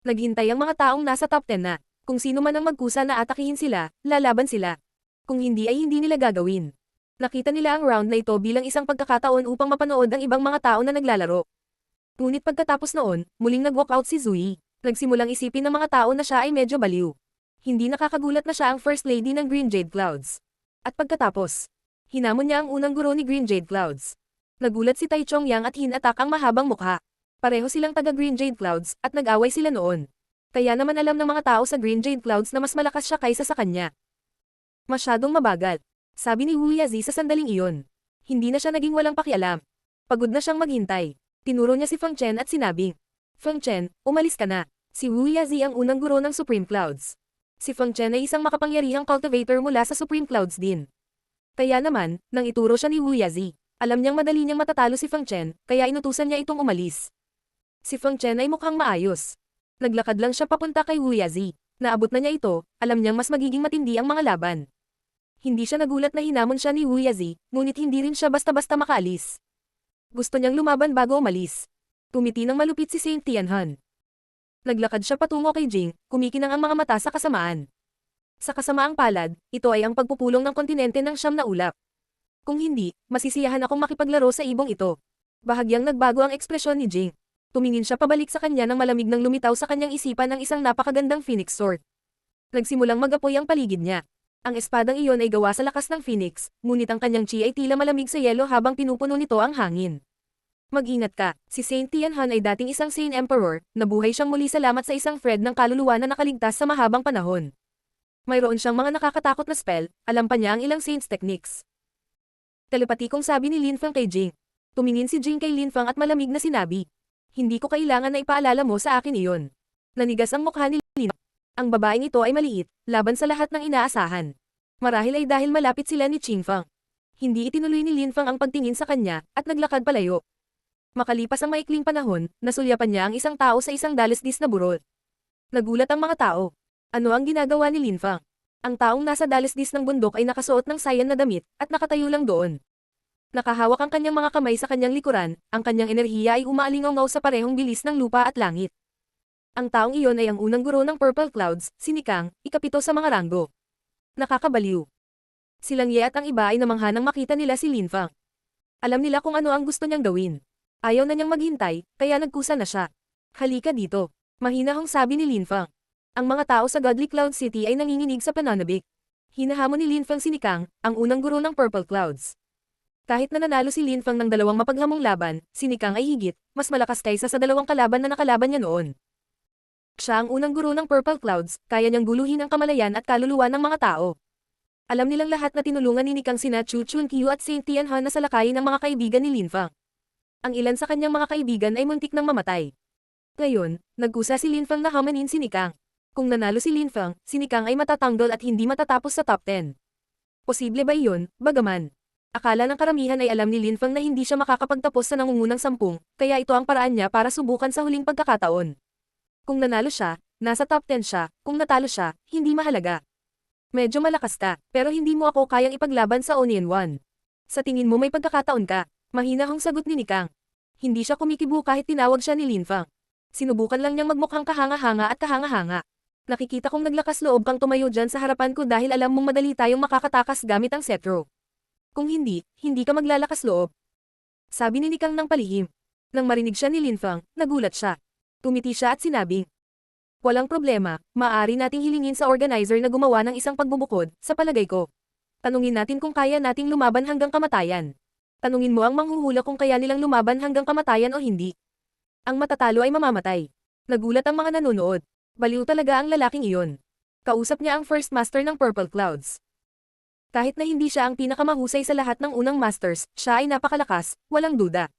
Naghintay ang mga taong nasa top 10 na. Kung sino man ang magkusa na atakihin sila, lalaban sila. Kung hindi ay hindi nila gagawin. Nakita nila ang round na ito bilang isang pagkakataon upang mapanood ang ibang mga tao na naglalaro. Ngunit pagkatapos noon, muling nag-walkout si Zhu Yi. Nagsimulang isipin ng mga tao na siya ay medyo baliw. Hindi nakakagulat na siya ang First Lady ng Green Jade Clouds. At pagkatapos, hinamon niya ang unang guro ni Green Jade Clouds. Nagulat si Tai Chongyang at hinatak ang mahabang mukha. Pareho silang taga Green Jade Clouds at nag-away sila noon. Kaya naman alam ng mga tao sa Green Jade Clouds na mas malakas siya kaysa sa kanya. Masyadong mabagal, sabi ni Wu Yazi sa sandaling iyon. Hindi na siya naging walang pakialam. Pagod na siyang maghintay. Tinuro niya si Feng Chen at sinabing, Feng Chen, umalis ka na. Si Wu Yazi ang unang guro ng Supreme Clouds. Si Feng Chen ay isang makapangyarihang cultivator mula sa Supreme Clouds din. Kaya naman, nang ituro siya ni Wu Yazi, alam niyang madali niyang matatalo si Feng Chen, kaya inutusan niya itong umalis. Si Feng Chen ay mukhang maayos. Naglakad lang siya papunta kay Wu Yazi. Naabot na niya ito, alam niyang mas magiging matindi ang mga laban. Hindi siya nagulat na hinamon siya ni Wu Yazi, ngunit hindi rin siya basta-basta makaalis. Gusto niyang lumaban bago umalis. Tumiti ng malupit si Saint Tianhan. Naglakad siya patungo kay Jing, kumikinang ang mga mata sa kasamaan. Sa kasamaang palad, ito ay ang pagpupulong ng kontinente ng siyam na ulap. Kung hindi, masisiyahan akong makipaglaro sa ibong ito. Bahagyang nagbago ang ekspresyon ni Jing. Tumingin siya pabalik sa kanya nang malamig nang lumitaw sa kanyang isipan ng isang napakagandang phoenix sword. Nagsimulang mag-apoy ang paligid niya. Ang espadang iyon ay gawa sa lakas ng phoenix, ngunit ang kanyang chi ay tila malamig sa yelo habang pinupuno nito ang hangin. Mag-ingat ka, si Saint Tianhan ay dating isang Saint Emperor, nabuhay siyang muli salamat sa isang Fred ng kaluluwa na nakaligtas sa mahabang panahon. Mayroon siyang mga nakakatakot na spell, alam pa niya ang ilang Saints techniques. Telepatikong sabi ni Lin Feng kay Jing. Tumingin si Jing kay Lin Feng at malamig na sinabi. Hindi ko kailangan na ipaalala mo sa akin iyon. Nanigas ang mukha ni Lin. Ang babaeng ito ay maliit, laban sa lahat ng inaasahan. Marahil ay dahil malapit sila ni Qing Feng. Hindi itinuloy ni Lin Feng ang pagtingin sa kanya, at naglakad palayo. Makalipas ang maikling panahon, nasulyapan niya ang isang tao sa isang dalisdis na burol. Nagulat ang mga tao. Ano ang ginagawa ni Lin Feng? Ang taong nasa dalisdis ng bundok ay nakasuot ng sayan na damit, at nakatayo lang doon. Nakahawak ang kanyang mga kamay sa kanyang likuran, ang kanyang enerhiya ay umaalingaw sa parehong bilis ng lupa at langit. Ang taong iyon ay ang unang guro ng Purple Clouds, si Nikang, ikapito sa mga ranggo. Nakakabaliw. Silang Ye at ang iba ay namangha nang makita nila si Lin Feng. Alam nila kung ano ang gusto niyang gawin. Ayaw na niyang maghintay, kaya nagkusa na siya. Halika dito. Mahinahong sabi ni Lin Feng. Ang mga tao sa Godly Cloud City ay nanginginig sa pananabik. Hinahamon ni Lin Feng si Nikang, ang unang guro ng Purple Clouds. Kahit na nanalo si Lin Feng ng dalawang mapaghamong laban, si Nikang ay higit, mas malakas kaysa sa dalawang kalaban na nakalaban niya noon. Siya ang unang guro ng Purple Clouds, kaya niyang guluhin ang kamalayan at kaluluwa ng mga tao. Alam nilang lahat na tinulungan ni Nikang sina Chu Chunqiu at Saint Tianhan na salakayin ang mga kaibigan ni Lin Feng. Ang ilan sa kanyang mga kaibigan ay muntik nang mamatay. Ngayon, nagkusa si Lin Feng na hamanin si Nikang. Kung nanalo si Lin Feng, si Nikang ay matatanggol at hindi matatapos sa top 10. Posible ba iyon, bagaman? Akala ng karamihan ay alam ni Lin Feng na hindi siya makakapagtapos sa nangungunang 10, kaya ito ang paraan niya para subukan sa huling pagkakataon. Kung nanalo siya, nasa top 10 siya, kung natalo siya, hindi mahalaga. Medyo malakas ka, pero hindi mo ako kayang ipaglaban sa Onion One. Sa tingin mo may pagkakataon ka? Mahinahong sagot ni Nikang. Hindi siya kumikibo kahit tinawag siya ni Lin Feng. Sinubukan lang niyang magmukhang kahanga-hanga at kahanga-hanga. Nakikita kong naglakas loob kang tumayo dyan sa harapan ko dahil alam mong madali tayong makakatakas gamit ang cetro. Kung hindi, hindi ka maglalakas loob. Sabi ni Nikang ng palihim. Nang marinig siya ni Lin Feng, nagulat siya. Tumiti siya at sinabing, walang problema, maaari nating hilingin sa organizer na gumawa ng isang pagbubukod, sa palagay ko. Tanungin natin kung kaya nating lumaban hanggang kamatayan. Tanungin mo ang manghuhula kung kaya nilang lumaban hanggang kamatayan o hindi. Ang matatalo ay mamamatay. Nagulat ang mga nanonood. Baliw talaga ang lalaking iyon. Kausap niya ang First Master ng Purple Clouds. Kahit na hindi siya ang pinakamahusay sa lahat ng unang Masters, siya ay napakalakas, walang duda.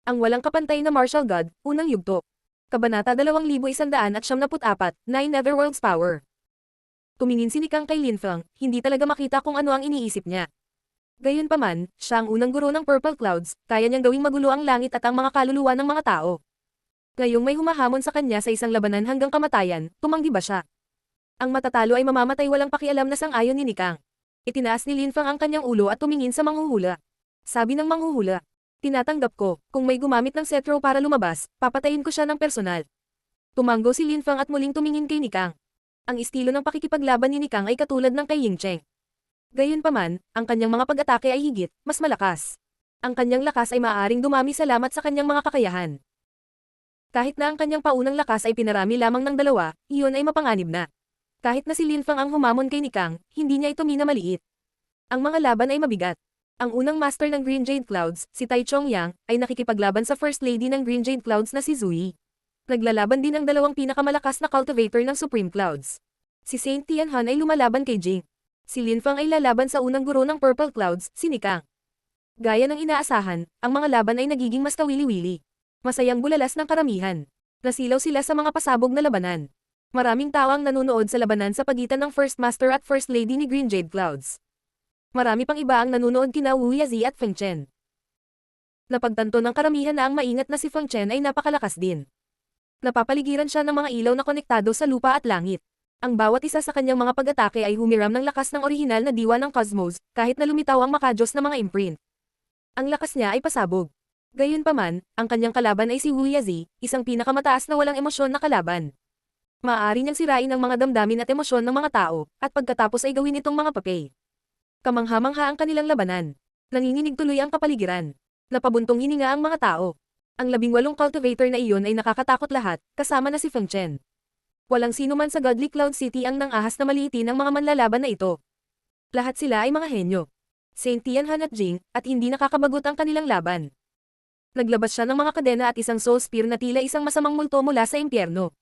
Ang walang kapantay na Martial God, unang yugto. Kabanata 2174, 9 Netherworld's Power. Tumingin si Nikang kay Lin Feng, hindi talaga makita kung ano ang iniisip niya. Gayunpaman, siya ang unang guro ng Purple Clouds, kaya niyang gawing magulo ang langit at ang mga kaluluwa ng mga tao. Ngayong may humahamon sa kanya sa isang labanan hanggang kamatayan, tumanggi ba siya? Ang matatalo ay mamamatay walang pakialam na sang-ayon ni Nikang. Itinaas ni Lin Feng ang kanyang ulo at tumingin sa manghuhula. Sabi ng manghuhula, tinatanggap ko, kung may gumamit ng cetro para lumabas, papatayin ko siya ng personal. Tumanggo si Lin Feng at muling tumingin kay Nikang. Ang estilo ng pakikipaglaban ni Nikang ay katulad ng kay Ying Cheng. Gayunpaman, ang kanyang mga pag-atake ay higit, mas malakas. Ang kanyang lakas ay maaaring dumami salamat sa kanyang mga kakayahan. Kahit na ang kanyang paunang lakas ay pinarami lamang ng 2, iyon ay mapanganib na. Kahit na si Lin Feng ang humamon kay Nikang, hindi niya ito minamaliit. Ang mga laban ay mabigat. Ang unang master ng Green Jade Clouds, si Tai Chongyang, ay nakikipaglaban sa First Lady ng Green Jade Clouds na si Zui. Naglalaban din ang dalawang pinakamalakas na cultivator ng Supreme Clouds. Si Saint Tianhan ay lumalaban kay Jing. Si Lin Feng ay lalaban sa unang guro ng Purple Clouds, si Nikang. Gaya ng inaasahan, ang mga laban ay nagiging mas kawili-wili. Masayang bulalas ng karamihan. Nasilaw sila sa mga pasabog na labanan. Maraming tao ang nanunood sa labanan sa pagitan ng First Master at First Lady ni Green Jade Clouds. Marami pang iba ang nanunood kina Wu Yazi at Feng Chen. Napagtanto ng karamihan na ang maingat na si Feng Chen ay napakalakas din. Napapaligiran siya ng mga ilaw na konektado sa lupa at langit. Ang bawat isa sa kanyang mga pag-atake ay humiram ng lakas ng orihinal na diwa ng Cosmos, kahit na lumitaw ang makajos na mga imprint. Ang lakas niya ay pasabog. Gayunpaman, ang kanyang kalaban ay si Wu Yazi, isang pinakamataas na walang emosyon na kalaban. Maaari niyang sirain ang mga damdamin at emosyon ng mga tao, at pagkatapos ay gawin itong mga papel. Kamangha-mangha ang kanilang labanan. Nanginginig tuloy ang kapaligiran. Napabuntong hininga ang mga tao. Ang 18 cultivator na iyon ay nakakatakot lahat, kasama na si Feng Chen. Walang sino man sa Godly Cloud City ang nang-ahas na maliitin ng mga manlalaban na ito. Lahat sila ay mga henyo. Saint Tianhan at Jing, at hindi nakakabagot ang kanilang laban. Naglabas siya ng mga kadena at isang soul spear na tila isang masamang multo mula sa impyerno.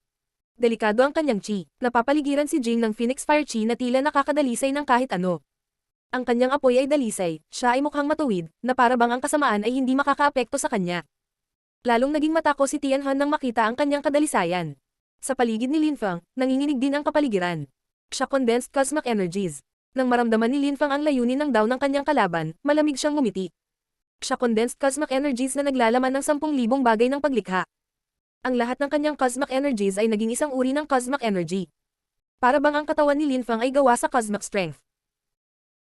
Delikado ang kanyang chi. Napapaligiran si Jing ng Phoenix Fire Chi na tila nakakadalisay ng kahit ano. Ang kanyang apoy ay dalisay, siya ay mukhang matuwid, na para bang ang kasamaan ay hindi makakaapekto sa kanya. Lalong naging matako si Tianhan nang makita ang kanyang kadalisayan. Sa paligid ni Linfang, nanginginig din ang kapaligiran. Siya condensed cosmic energies. Nang maramdaman ni Linfang ang layunin ng daw ng kanyang kalaban, malamig siyang ngumiti. Siya condensed cosmic energies na naglalaman ng 10,000 bagay ng paglikha. Ang lahat ng kanyang cosmic energies ay naging isang uri ng cosmic energy. Para bang ang katawan ni Linfang ay gawa sa cosmic strength.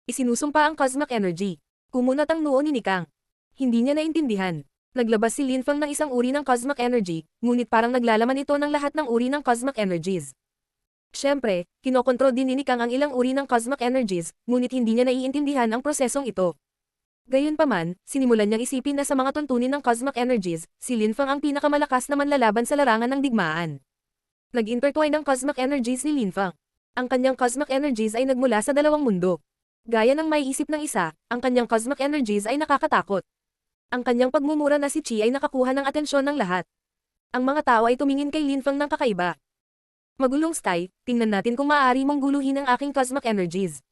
Isinusumpa ang cosmic energy. Kumunat ang noo ni Nikang. Hindi niya naintindihan. Naglabas si Linfang ng isang uri ng cosmic energy, ngunit parang naglalaman ito ng lahat ng uri ng cosmic energies. Siyempre, kinokontrol din ni Nikang ang ilang uri ng cosmic energies, ngunit hindi niya naiintindihan ang prosesong ito. Gayunpaman, sinimulan niyang isipin na sa mga tuntunin ng cosmic energies, si Linfang ang pinakamalakas na manlalaban sa larangan ng digmaan. Nag-intertwine ang cosmic energies ni Linfang. Ang kanyang cosmic energies ay nagmula sa dalawang mundo. Gaya ng may isip ng isa, ang kanyang cosmic energies ay nakakatakot. Ang kanyang pagmumura na si Chi ay nakakuha ng atensyon ng lahat. Ang mga tao ay tumingin kay Linfang ng kakaiba. Magulong Sky, tingnan natin kung maaari mong guluhin ang aking cosmic energies.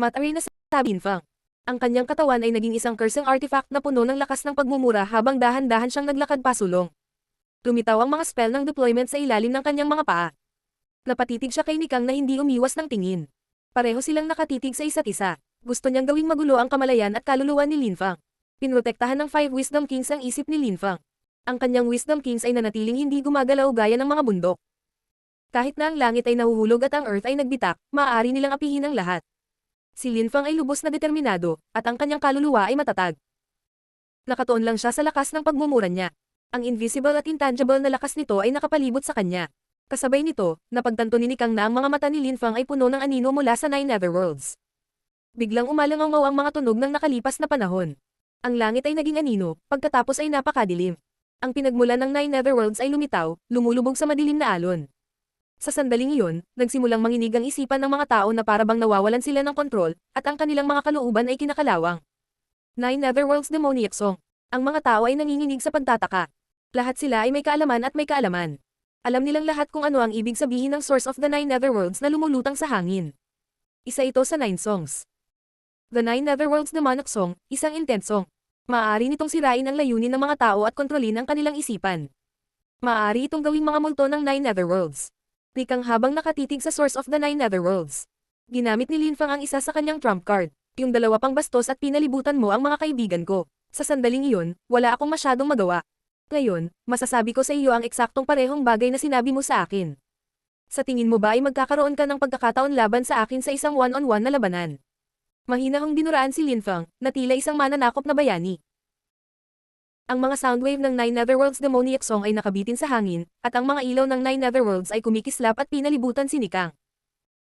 Matari na sabi Linfang. Ang kanyang katawan ay naging isang cursing artifact na puno ng lakas ng pagmumura habang dahan-dahan siyang naglakad pasulong. Lumitaw ang mga spell ng deployment sa ilalim ng kanyang mga paa. Napatitig siya kay Nikang na hindi umiwas ng tingin. Pareho silang nakatitig sa isa't isa. Gusto niyang gawing magulo ang kamalayan at kaluluwa ni Linfang. Pinrotektahan ng 5 Wisdom Kings ang isip ni Linfang. Ang kanyang Wisdom Kings ay nanatiling hindi gumagalaw gaya ng mga bundok. Kahit na ang langit ay nahuhulog at ang earth ay nagbitak, maaari nilang apihin ang lahat. Si Linfang ay lubos na determinado, at ang kanyang kaluluwa ay matatag. Nakatuon lang siya sa lakas ng pagmumura niya. Ang invisible at intangible na lakas nito ay nakapalibot sa kanya. Kasabay nito, napagtanto ni Nikang na ang mga mata ni Linfang ay puno ng anino mula sa 9 Netherworlds. Biglang umalangaw ang mga tunog ng nakalipas na panahon. Ang langit ay naging anino, pagkatapos ay napakadilim. Ang pinagmulan ng 9 Netherworlds ay lumitaw, lumulubog sa madilim na alon. Sa sandaling iyon, nagsimulang manginig ang isipan ng mga tao na parabang nawawalan sila ng kontrol, at ang kanilang mga kalooban ay kinakalawang. 9 Netherworlds Demoniac Song. Ang mga tao ay nanginginig sa pagtataka. Lahat sila ay may kaalaman at may kaalaman. Alam nilang lahat kung ano ang ibig sabihin ng source of the 9 Netherworlds na lumulutang sa hangin. Isa ito sa 9 songs. The 9 Netherworlds Demoniac Song, isang intent song. Maaari nitong sirain ang layunin ng mga tao at kontrolin ang kanilang isipan. Maaari itong gawing mga multo ng 9 Netherworlds. Nikang habang nakatitig sa source of the 9 Netherworlds. Ginamit ni Linfang ang isa sa kanyang trump card, yung 2 pang bastos at pinalibutan mo ang mga kaibigan ko. Sa sandaling iyon, wala akong masyadong magawa. Ngayon, masasabi ko sa iyo ang eksaktong parehong bagay na sinabi mo sa akin. Sa tingin mo ba ay magkakaroon ka ng pagkakataon laban sa akin sa isang one-on-one na labanan? Mahinahong dinuraan si Linfang, na tila isang mananakop na bayani. Ang mga soundwave ng 9 Netherworlds Demoniac Song ay nakabitin sa hangin, at ang mga ilaw ng 9 Netherworlds ay kumikislap at pinalibutan si Nikang.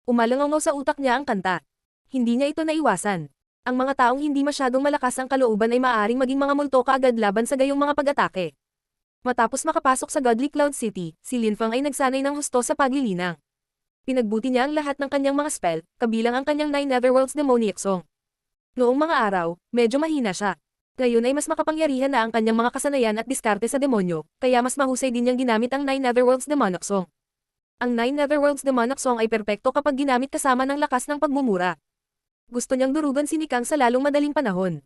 Umalangaw sa utak niya ang kanta. Hindi niya ito naiwasan. Ang mga taong hindi masyadong malakas ang kalooban ay maaaring maging mga multo kaagad laban sa gayong mga pag-atake. Matapos makapasok sa Godly Cloud City, si Linfang ay nagsanay ng husto sa paglilinang. Pinagbuti niya ang lahat ng kanyang mga spell, kabilang ang kanyang 9 Netherworlds Demoniac Song. Noong mga araw, medyo mahina siya. Ngayon ay mas makapangyarihan na ang kanyang mga kasanayan at diskarte sa demonyo, kaya mas mahusay din niyang ginamit ang 9 Netherworlds Demoniac Song. Ang 9 Netherworlds Demoniac Song ay perpekto kapag ginamit kasama ng lakas ng pagmumura. Gusto niyang durugan si Nikang sa lalong madaling panahon.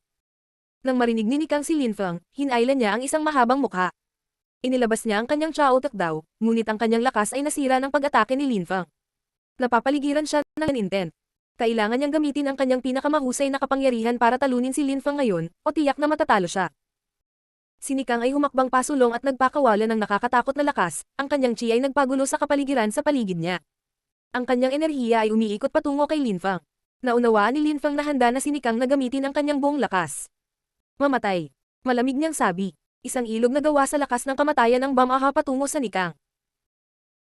Nang marinig ni Nikang si Linfang, hinailan niya ang isang mahabang mukha. Inilabas niya ang kanyang Chao Tek daw, ngunit ang kanyang lakas ay nasira ng pag-atake ni Lin Fang. Napapaligiran siya ng intent. Kailangan niyang gamitin ang kanyang pinakamahusay na kapangyarihan para talunin si Lin Fang ngayon, o tiyak na matatalo siya. Si Nikang ay humakbang pasulong at nagpakawala ng nakakatakot na lakas, ang kanyang chi ay nagpagulo sa kapaligiran sa paligid niya. Ang kanyang enerhiya ay umiikot patungo kay Lin Fang. Naunawaan ni Lin Fang na handa na si Nikang na gamitin ang kanyang buong lakas. Mamatay. Malamig niyang sabi. Isang ilog na gawa sa lakas ng kamatayan ang bamaha patungo sa Nikang.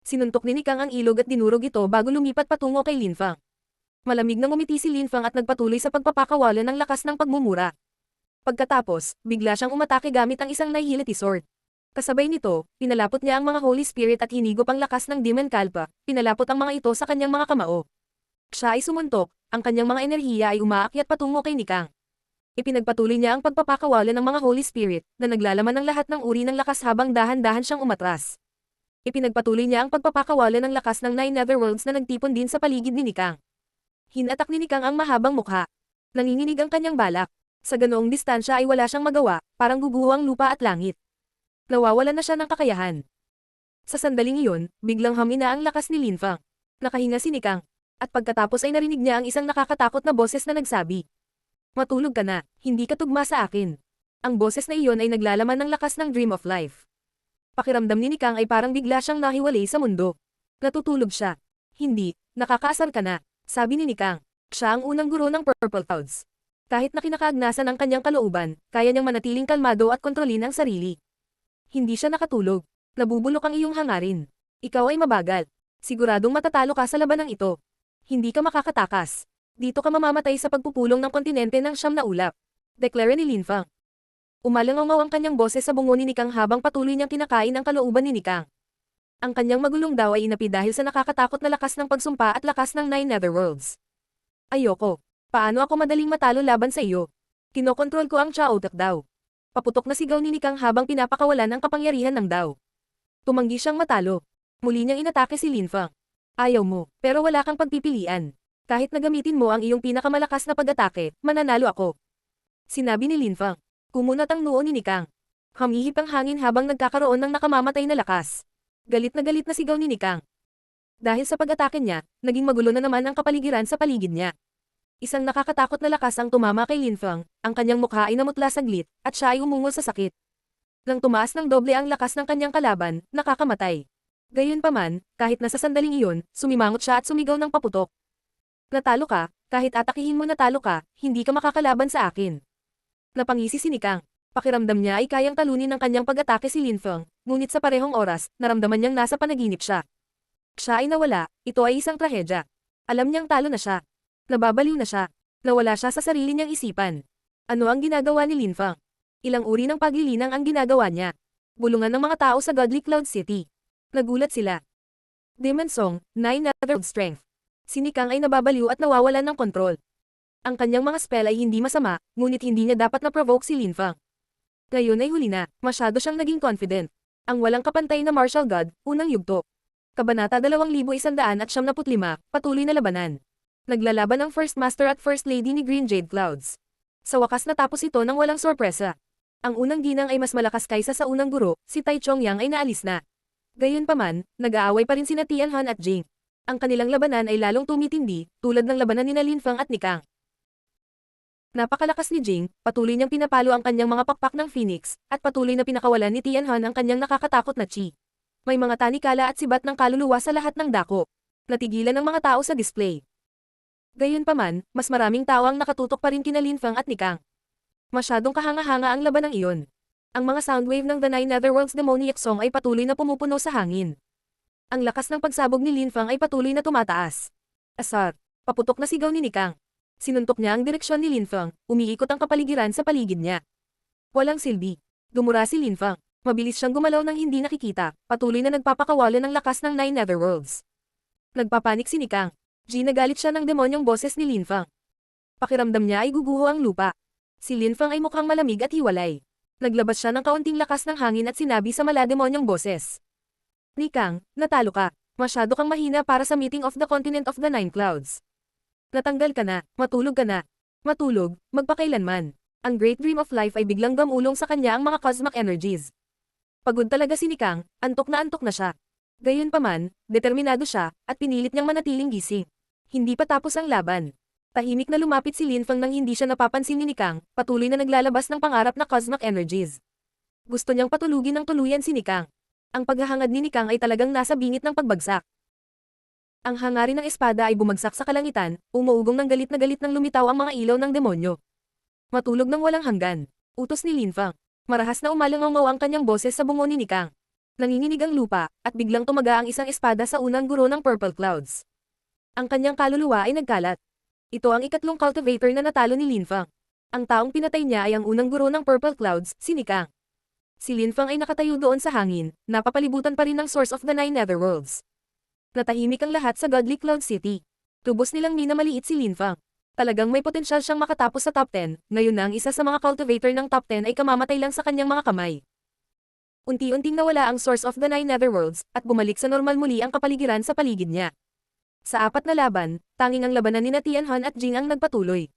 Sinuntok ni Nikang ang ilog at dinurog ito bago lumipat patungo kay Lin Fang. Malamig nang umiti si Lin Fang at nagpatuloy sa pagpapakawala ng lakas ng pagmumura. Pagkatapos, bigla siyang umatake gamit ang isang Nihility Sword. Kasabay nito, pinalapot niya ang mga Holy Spirit at hinigop ang lakas ng Demon Kalpa, pinalapot ang mga ito sa kanyang mga kamao. Siya ay sumuntok, ang kanyang mga enerhiya ay umaakyat patungo kay Nikang. Ipinagpatuloy niya ang pagpapakawala ng mga Holy Spirit, na naglalaman ng lahat ng uri ng lakas habang dahan-dahan siyang umatras. Ipinagpatuloy niya ang pagpapakawala ng lakas ng 9 Netherworlds na nagtipon din sa paligid ni Nikang. Hinatak ni Nikang ang mahabang mukha. Nanginginig ang kanyang balak. Sa ganoong distansya ay wala siyang magawa, parang guguho ang lupa at langit. Nawawalan na siya ng kakayahan. Sa sandaling iyon, biglang hamina ang lakas ni Lin Fang. Nakahinga si Nikang. At pagkatapos ay narinig niya ang isang nakakatakot na boses na nagsabi. Matulog ka na, hindi ka tugma sa akin. Ang boses na iyon ay naglalaman ng lakas ng Dream of Life. Pakiramdam ni Nikang ay parang bigla siyang nahiwalay sa mundo. Natutulog siya. Hindi, nakakaasar ka na, sabi ni Nikang. Siya ang unang guro ng Purple Clouds. Kahit na kinakaagnasan ang kanyang kalooban, kaya niyang manatiling kalmado at kontrolin ang sarili. Hindi siya nakatulog. Nabubulok ang iyong hangarin. Ikaw ay mabagal. Siguradong matatalo ka sa labanang ito. Hindi ka makakatakas. Dito ka mamamatay sa pagpupulong ng kontinente ng siyam na ulap. Deklara ni Lin Fang. Umalangaw ang kanyang boses sa bungo ni Nikang habang patuloy niyang kinakain ang kalooban ni Nikang. Ang kanyang magulong daw ay inapi dahil sa nakakatakot na lakas ng pagsumpa at lakas ng 9 Netherworlds. Ayoko. Paano ako madaling matalo laban sa iyo? Kinokontrol ko ang Chao Tek daw. Paputok na sigaw ni Nikang habang pinapakawalan ang kapangyarihan ng daw. Tumanggi siyang matalo. Muli niyang inatake si Lin Fang. Ayaw mo, pero wala kang pagpipilian. Kahit na gamitin mo ang iyong pinakamalakas na pag-atake, mananalo ako. Sinabi ni Lin Fang. Kumunat ang noo ni Nikang. Humihip ang hangin habang nagkakaroon ng nakamamatay na lakas. Galit na sigaw ni Nikang. Dahil sa pag-atake niya, naging magulo na naman ang kapaligiran sa paligid niya. Isang nakakatakot na lakas ang tumama kay Lin Fang, ang kanyang mukha ay namutla saglit, at siya ay umungol sa sakit. Nang tumaas ng doble ang lakas ng kanyang kalaban, nakakamatay. Gayunpaman, kahit nasa sandaling iyon, sumimangot siya at sumigaw ng paputok. Natalo ka, kahit atakihin mo natalo ka, hindi ka makakalaban sa akin. Napangisi si Nikang. Pakiramdam niya ay kayang talunin ng kanyang pag-atake si Lin Fang, ngunit sa parehong oras, naramdaman niyang nasa panaginip siya. Siya ay nawala, ito ay isang trahedya. Alam niyang talo na siya. Nababaliw na siya. Nawala siya sa sarili niyang isipan. Ano ang ginagawa ni Lin Fang? Ilang uri ng paglilinang ang ginagawa niya. Bulungan ng mga tao sa Godly Cloud City. Nagulat sila. Demon Song, 9 Netherworld Strength. Si Nikang ay nababaliw at nawawalan ng kontrol. Ang kanyang mga spell ay hindi masama, ngunit hindi niya dapat na-provoke si Lin Fang. Ngayon ay huli na, masyado siyang naging confident. Ang walang kapantay na Martial God, unang yugto. Kabanata 2175, patuloy na labanan. Naglalaban ang First Master at First Lady ni Green Jade Clouds. Sa wakas natapos ito nang walang sorpresa. Ang unang ginang ay mas malakas kaysa sa unang guro, si Tai Chongyang ay naalis na. Gayunpaman, nag-aaway pa rin sina Tianhan at Jing. Ang kanilang labanan ay lalong tumitindi, tulad ng labanan ni Lin Fang at Nikang. Napakalakas ni Jing, patuloy niyang pinapalo ang kanyang mga pakpak ng Phoenix, at patuloy na pinakawalan ni Tianhan ang kanyang nakakatakot na chi. May mga tanikala at sibat ng kaluluwa sa lahat ng dako. Natigilan ng mga tao sa display. Gayunpaman, mas maraming tao ang nakatutok pa rin kina Lin Fang at Nikang. Masyadong kahanga-hanga ang labanang iyon. Ang mga soundwave ng The Nine Netherworld's demoniac song ay patuloy na pumupuno sa hangin. Ang lakas ng pagsabog ni Lin Fang ay patuloy na tumataas. Asar, paputok na sigaw ni Nikang. Sinuntok niya ang direksyon ni Lin Fang, umiikot ang kapaligiran sa paligid niya. Walang silbi. Dumura si Lin Fang. Mabilis siyang gumalaw ng hindi nakikita, patuloy na nagpapakawala ng lakas ng 9 Netherworlds. Nagpapanik si Nikang. Nagalit siya ng demonyong boses ni Lin Fang. Pakiramdam niya ay guguho ang lupa. Si Lin Fang ay mukhang malamig at hiwalay. Naglabas siya ng kaunting lakas ng hangin at sinabi sa malademonyong boses. Nikang, natalo ka. Masyado kang mahina para sa meeting of the continent of the Nine Clouds. Natanggal ka na, matulog ka na. Matulog, magpakailanman. Ang Great Dream of Life ay biglang gamulong sa kanya ang mga cosmic energies. Pagod talaga si Nikang, antok na siya. Gayunpaman, determinado siya, at pinilit niyang manatiling gising. Hindi pa tapos ang laban. Tahimik na lumapit si Lin Feng nang hindi siya napapansin ni Nikang, patuloy na naglalabas ng pangarap na cosmic energies. Gusto niyang patulugin ng tuluyan si Nikang. Ang paghahangad ni Nikang ay talagang nasa bingit ng pagbagsak. Ang hangarin ng espada ay bumagsak sa kalangitan, umuugong ng galit na galit nang lumitaw ang mga ilaw ng demonyo. Matulog ng walang hanggan. Utos ni Lin Feng. Marahas na umalangaw ang kanyang boses sa bungo ni Nikang. Nanginginig ang lupa, at biglang tumaga ang isang espada sa unang guro ng Purple Clouds. Ang kanyang kaluluwa ay nagkalat. Ito ang ikatlong cultivator na natalo ni Lin Feng. Ang taong pinatay niya ay ang unang guro ng Purple Clouds, si Nikang. Si Lin Feng ay nakatayo doon sa hangin, napapalibutan pa rin ng Source of the Nine Netherworlds. Natahimik ang lahat sa Godly Cloud City. Tubos nilang minamaliit si Lin Feng. Talagang may potensyal siyang makatapos sa top 10, ngayon na ang isa sa mga cultivator ng top 10 ay kamamatay lang sa kanyang mga kamay. Unti-unting nawala ang Source of the Nine Netherworlds, at bumalik sa normal muli ang kapaligiran sa paligid niya. Sa apat na laban, tanging ang labanan ni Tianhan at Jing ang nagpatuloy.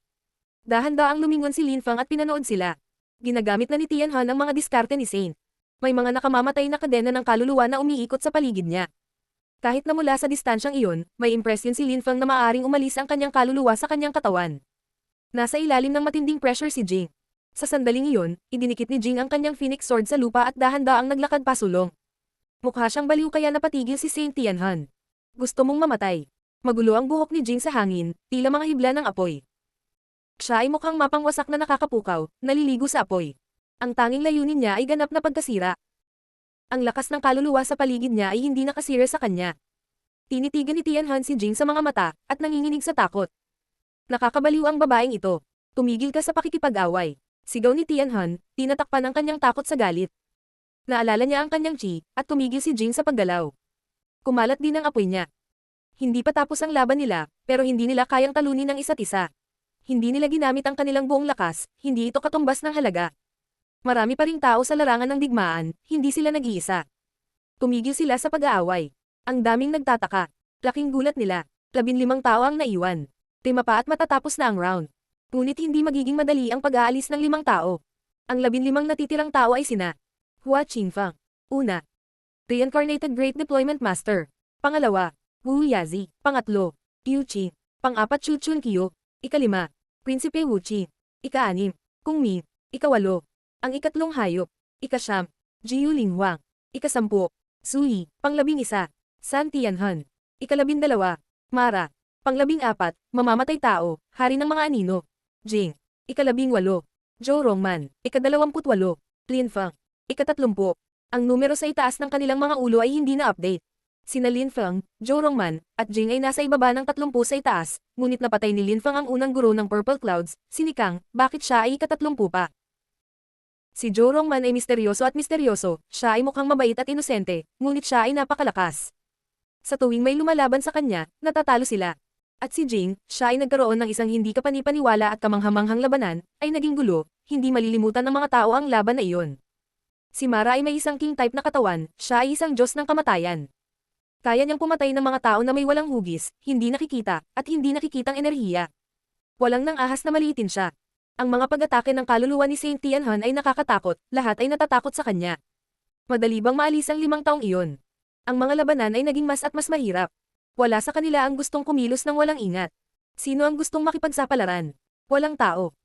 Dahan-daang lumingon si Lin Feng at pinanood sila. Ginamit na ni Tianhan ang mga diskarte ni Saint. May mga nakamamatay na kadena ng kaluluwa na umiikot sa paligid niya. Kahit na mula sa distansyang iyon, may impresyon si Lin Feng na maaaring umalis ang kanyang kaluluwa sa kanyang katawan. Nasa ilalim ng matinding pressure si Jing. Sa sandaling iyon, idinikit ni Jing ang kanyang Phoenix Sword sa lupa at dahan-daang naglakad pasulong. Mukha siyang baliw kaya napatigil si Saint Tianhan. Gusto mong mamatay. Magulo ang buhok ni Jing sa hangin, tila mga hibla ng apoy. Siya ay mukhang mapangwasak na nakakapukaw, naliligo sa apoy. Ang tanging layunin niya ay ganap na pagkasira. Ang lakas ng kaluluwa sa paligid niya ay hindi nakasira sa kanya. Tinitigan ni Tianhan si Jing sa mga mata, at nanginginig sa takot. Nakakabaliw ang babaeng ito. Tumigil ka sa pakikipag-away. Sigaw ni Tianhan, tinatakpan ang kanyang takot sa galit. Naalala niya ang kanyang chi, at tumigil si Jing sa paggalaw. Kumalat din ang apoy niya. Hindi pa tapos ang laban nila, pero hindi nila kayang talunin ang isa't isa. Hindi nila ginamit ang kanilang buong lakas, hindi ito katumbas ng halaga. Marami pa ring tao sa larangan ng digmaan, hindi sila nag-iisa. Tumigil sila sa pag-aaway. Ang daming nagtataka. Laking gulat nila. 15 tao ang naiwan. 5 pa at matatapos na ang round. Ngunit hindi magiging madali ang pag-aalis ng 5 tao. Ang 15 natitirang tao ay sina Hua Qingfang. Una, Reincarnated Great Deployment Master. Pangalawa, Wu Yazi. Pangatlo, Yu Qi. Pang-apat, Chu Chunqiu. Ikalima, Prinsipe Wu Qi. Ika-6, Kung Mi. Ika-8, ang ikatlong hayop. Ika-9, Jiu Linghuang. Ika-10, Sui. Pang-11, San Tianhan. Ika-12, Mara. Pang-14, Mamamatay Tao, Hari ng mga Anino. Jing. Ika-18, Zhou Rongman. Ika-28, Lin Feng. Ika-30, ang numero sa itaas ng kanilang mga ulo ay hindi na-update. Sina Lin Feng, Zhou Rongman, at Jing ay nasa ibaba ng 30 sa itaas, ngunit napatay ni Lin Feng ang unang guro ng Purple Clouds, si Nikang, bakit siya ay ika-30 pa? Si Zhou Rongman ay misteryoso, siya ay mukhang mabait at inosente, ngunit siya ay napakalakas. Sa tuwing may lumalaban sa kanya, natatalo sila. At si Jing, siya ay nagkaroon ng isang hindi kapanipaniwala at kamanghamanghang labanan, ay naging gulo, hindi malilimutan ng mga tao ang laban na iyon. Si Mara ay may isang king type na katawan, siya ay isang Diyos ng kamatayan. Kaya niyang pumatay ng mga tao na may walang hugis, hindi nakikita, at hindi nakikitang enerhiya. Walang nang ahas na maliitin siya. Ang mga pag-atake ng kaluluwa ni Saint Tianhan ay nakakatakot, lahat ay natatakot sa kanya. Madali bang maalis ang 5 taong iyon? Ang mga labanan ay naging mas at mas mahirap. Wala sa kanila ang gustong kumilos ng walang ingat. Sino ang gustong makipagsapalaran? Walang tao.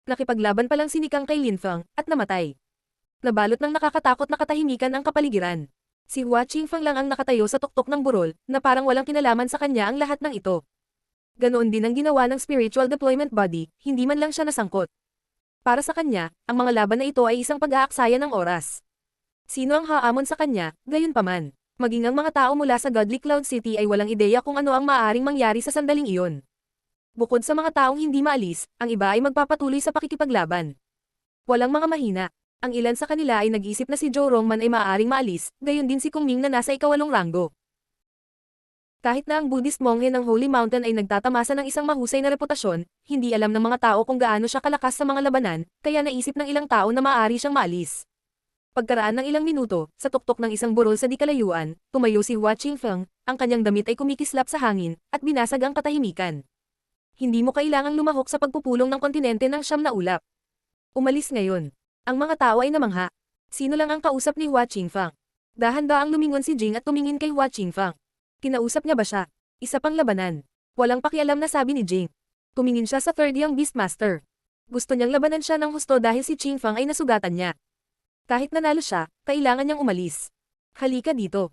Nakipaglaban pa lang si Nikang kay Lin Feng, at namatay. Nabalot ng nakakatakot na katahimikan ang kapaligiran. Si Hua Qingfang lang ang nakatayo sa tuktok ng burol, na parang walang kinalaman sa kanya ang lahat ng ito. Ganoon din ang ginawa ng Spiritual Deployment Body, hindi man lang siya nasangkot. Para sa kanya, ang mga laban na ito ay isang pag-aaksaya ng oras. Sino ang haamon sa kanya, gayunpaman. Maging ang mga tao mula sa Godly Cloud City ay walang ideya kung ano ang maaaring mangyari sa sandaling iyon. Bukod sa mga taong hindi maalis, ang iba ay magpapatuloy sa pakikipaglaban. Walang mga mahina. Ang ilan sa kanila ay nag-isip na si Zhou Rongman ay maaaring maalis, gayon din si Kung Ming na nasa ika-8 ranggo. Kahit na ang Buddhist monghe ng Holy Mountain ay nagtatamasa ng isang mahusay na reputasyon, hindi alam ng mga tao kung gaano siya kalakas sa mga labanan, kaya naisip ng ilang tao na maaari siyang maalis. Pagkaraan ng ilang minuto, sa tuktok ng isang burol sa di-kalayuan, tumayo si Hua Qingfeng, ang kanyang damit ay kumikislap sa hangin, at binasag ang katahimikan. Hindi mo kailangang lumahok sa pagpupulong ng kontinente ng 9 na ulap. Umalis ngayon. Ang mga tao ay namangha. Sino lang ang kausap ni Hua Qingfang? Dahan-daang lumingon si Jing at tumingin kay Hua Qingfang. Kinausap niya ba siya? Isa pang labanan. Walang pakialam na sabi ni Jing. Tumingin siya sa third young Beastmaster. Gusto niyang labanan siya ng husto dahil si Qingfang ay nasugatan niya. Kahit nanalo siya, kailangan niyang umalis. Halika dito.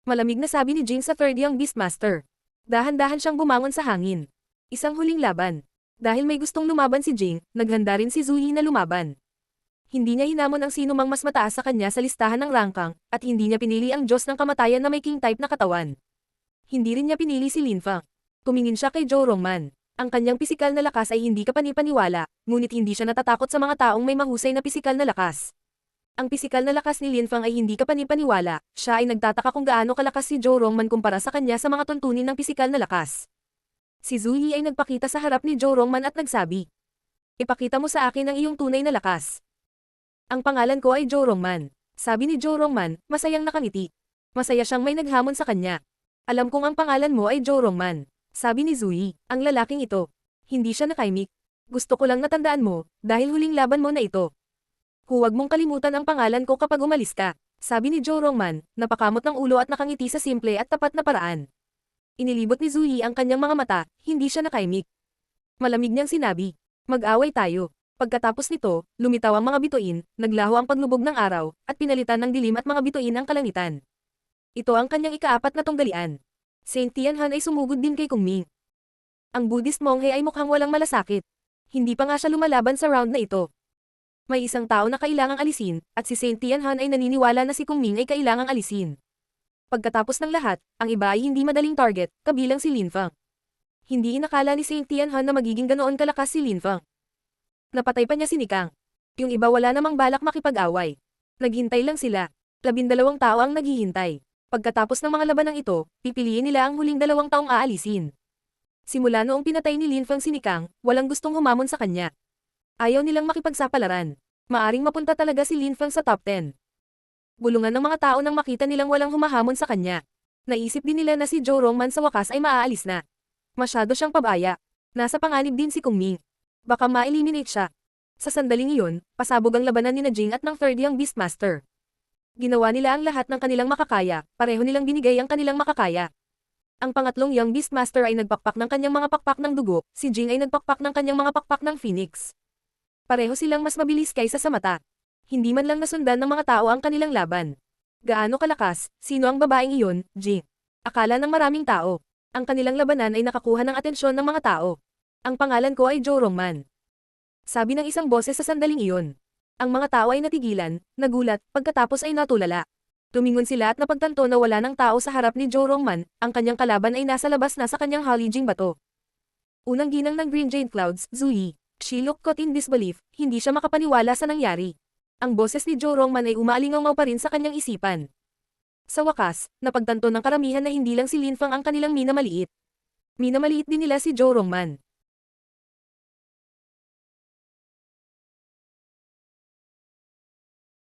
Malamig na sabi ni Jing sa third young Beastmaster. Dahan-dahan siyang bumangon sa hangin. Isang huling laban. Dahil may gustong lumaban si Jing, naghanda rin si Zuyi na lumaban. Hindi niya hinamon ang sino mang mas mataas sa kanya sa listahan ng rangkang, at hindi niya pinili ang Diyos ng kamatayan na may king-type na katawan. Hindi rin niya pinili si Lin Fang. Tumingin siya kay Zhou Rongman. Ang kanyang pisikal na lakas ay hindi kapani-paniwala, ngunit hindi siya natatakot sa mga taong may mahusay na pisikal na lakas. Ang pisikal na lakas ni Lin Fang ay hindi kapani-paniwala, siya ay nagtataka kung gaano kalakas si Zhou Rongman kumpara sa kanya sa mga tuntunin ng pisikal na lakas. Si Zuyi ay nagpakita sa harap ni Zhou Rongman at nagsabi, "Ipakita mo sa akin ang iyong tunay na lakas." "Ang pangalan ko ay Zhou Rongman." Sabi ni Zhou Rongman, masayang nakangiti. Masaya siyang may naghamon sa kanya. "Alam kong ang pangalan mo ay Zhou Rongman." Sabi ni Zuyi, ang lalaking ito. Hindi siya nakaimik. "Gusto ko lang natandaan mo, dahil huling laban mo na ito. Huwag mong kalimutan ang pangalan ko kapag umalis ka." Sabi ni Zhou Rongman, napakamot ng ulo at nakangiti sa simple at tapat na paraan. Inilibot ni Zuyi ang kanyang mga mata, hindi siya nakaimik. Malamig niyang sinabi, "Mag-away tayo." Pagkatapos nito, lumitaw ang mga bituin, naglaho ang paglubog ng araw, at pinalitan ng dilim at mga bituin ang kalangitan. Ito ang kanyang ikaapat na tunggalian. Saint Tianhan ay sumugod din kay Kung Ming. Ang Buddhist monghe ay mukhang walang malasakit. Hindi pa nga siya lumalaban sa round na ito. May isang tao na kailangang alisin, at si Saint Tianhan ay naniniwala na si Kung Ming ay kailangang alisin. Pagkatapos ng lahat, ang iba ay hindi madaling target, kabilang si Lin Fang. Hindi inakala ni Saint Tianhan na magiging ganoon kalakas si Lin Fang. Napatay pa niya si Nikang. Yung iba wala namang balak makipag-away. Naghintay lang sila. 12 tao ang naghihintay. Pagkatapos ng mga labanang ito, pipiliin nila ang huling 2 taong aalisin. Simula noong pinatay ni Lin Fang si Nikang, walang gustong humamon sa kanya. Ayaw nilang makipagsapalaran. Maaring mapunta talaga si Lin Fang sa top 10. Bulungan ng mga tao nang makita nilang walang humahamon sa kanya. Naisip din nila na si Zhou Rongman sa wakas ay maaalis na. Masyado siyang pabaya. Nasa panganib din si Kung Ming. Baka ma-eliminate siya. Sa sandaling iyon, pasabog ang labanan ni Jing at ng third young Beastmaster. Ginawa nila ang lahat ng kanilang makakaya, pareho nilang binigay ang kanilang makakaya. Ang pangatlong young Beastmaster ay nagpakpak ng kanyang mga pakpak ng dugo, si Jing ay nagpakpak ng kanyang mga pakpak ng Phoenix. Pareho silang mas mabilis kaysa sa mata. Hindi man lang nasundan ng mga tao ang kanilang laban. Gaano kalakas, sino ang babaeng iyon, Jing? Akala ng maraming tao. Ang kanilang labanan ay nakakuha ng atensyon ng mga tao. "Ang pangalan ko ay Zhou Rongman." Sabi ng isang boses sa sandaling iyon. Ang mga tao ay natigilan, nagulat, pagkatapos ay natulala. Tumingon sila at napagtanto na wala ng tao sa harap ni Zhou Rongman, ang kanyang kalaban ay nasa labas na sa kanyang Halijing bato. Unang ginang ng Green Jade Clouds, Zuyi. She looked caught in disbelief, hindi siya makapaniwala sa nangyari. Ang boses ni Zhou Rongman ay umaalingaw pa rin sa kanyang isipan. Sa wakas, napagtanto ng karamihan na hindi lang si Lin Fang ang kanilang minamaliit. Minamaliit din nila si Zhou Rongman.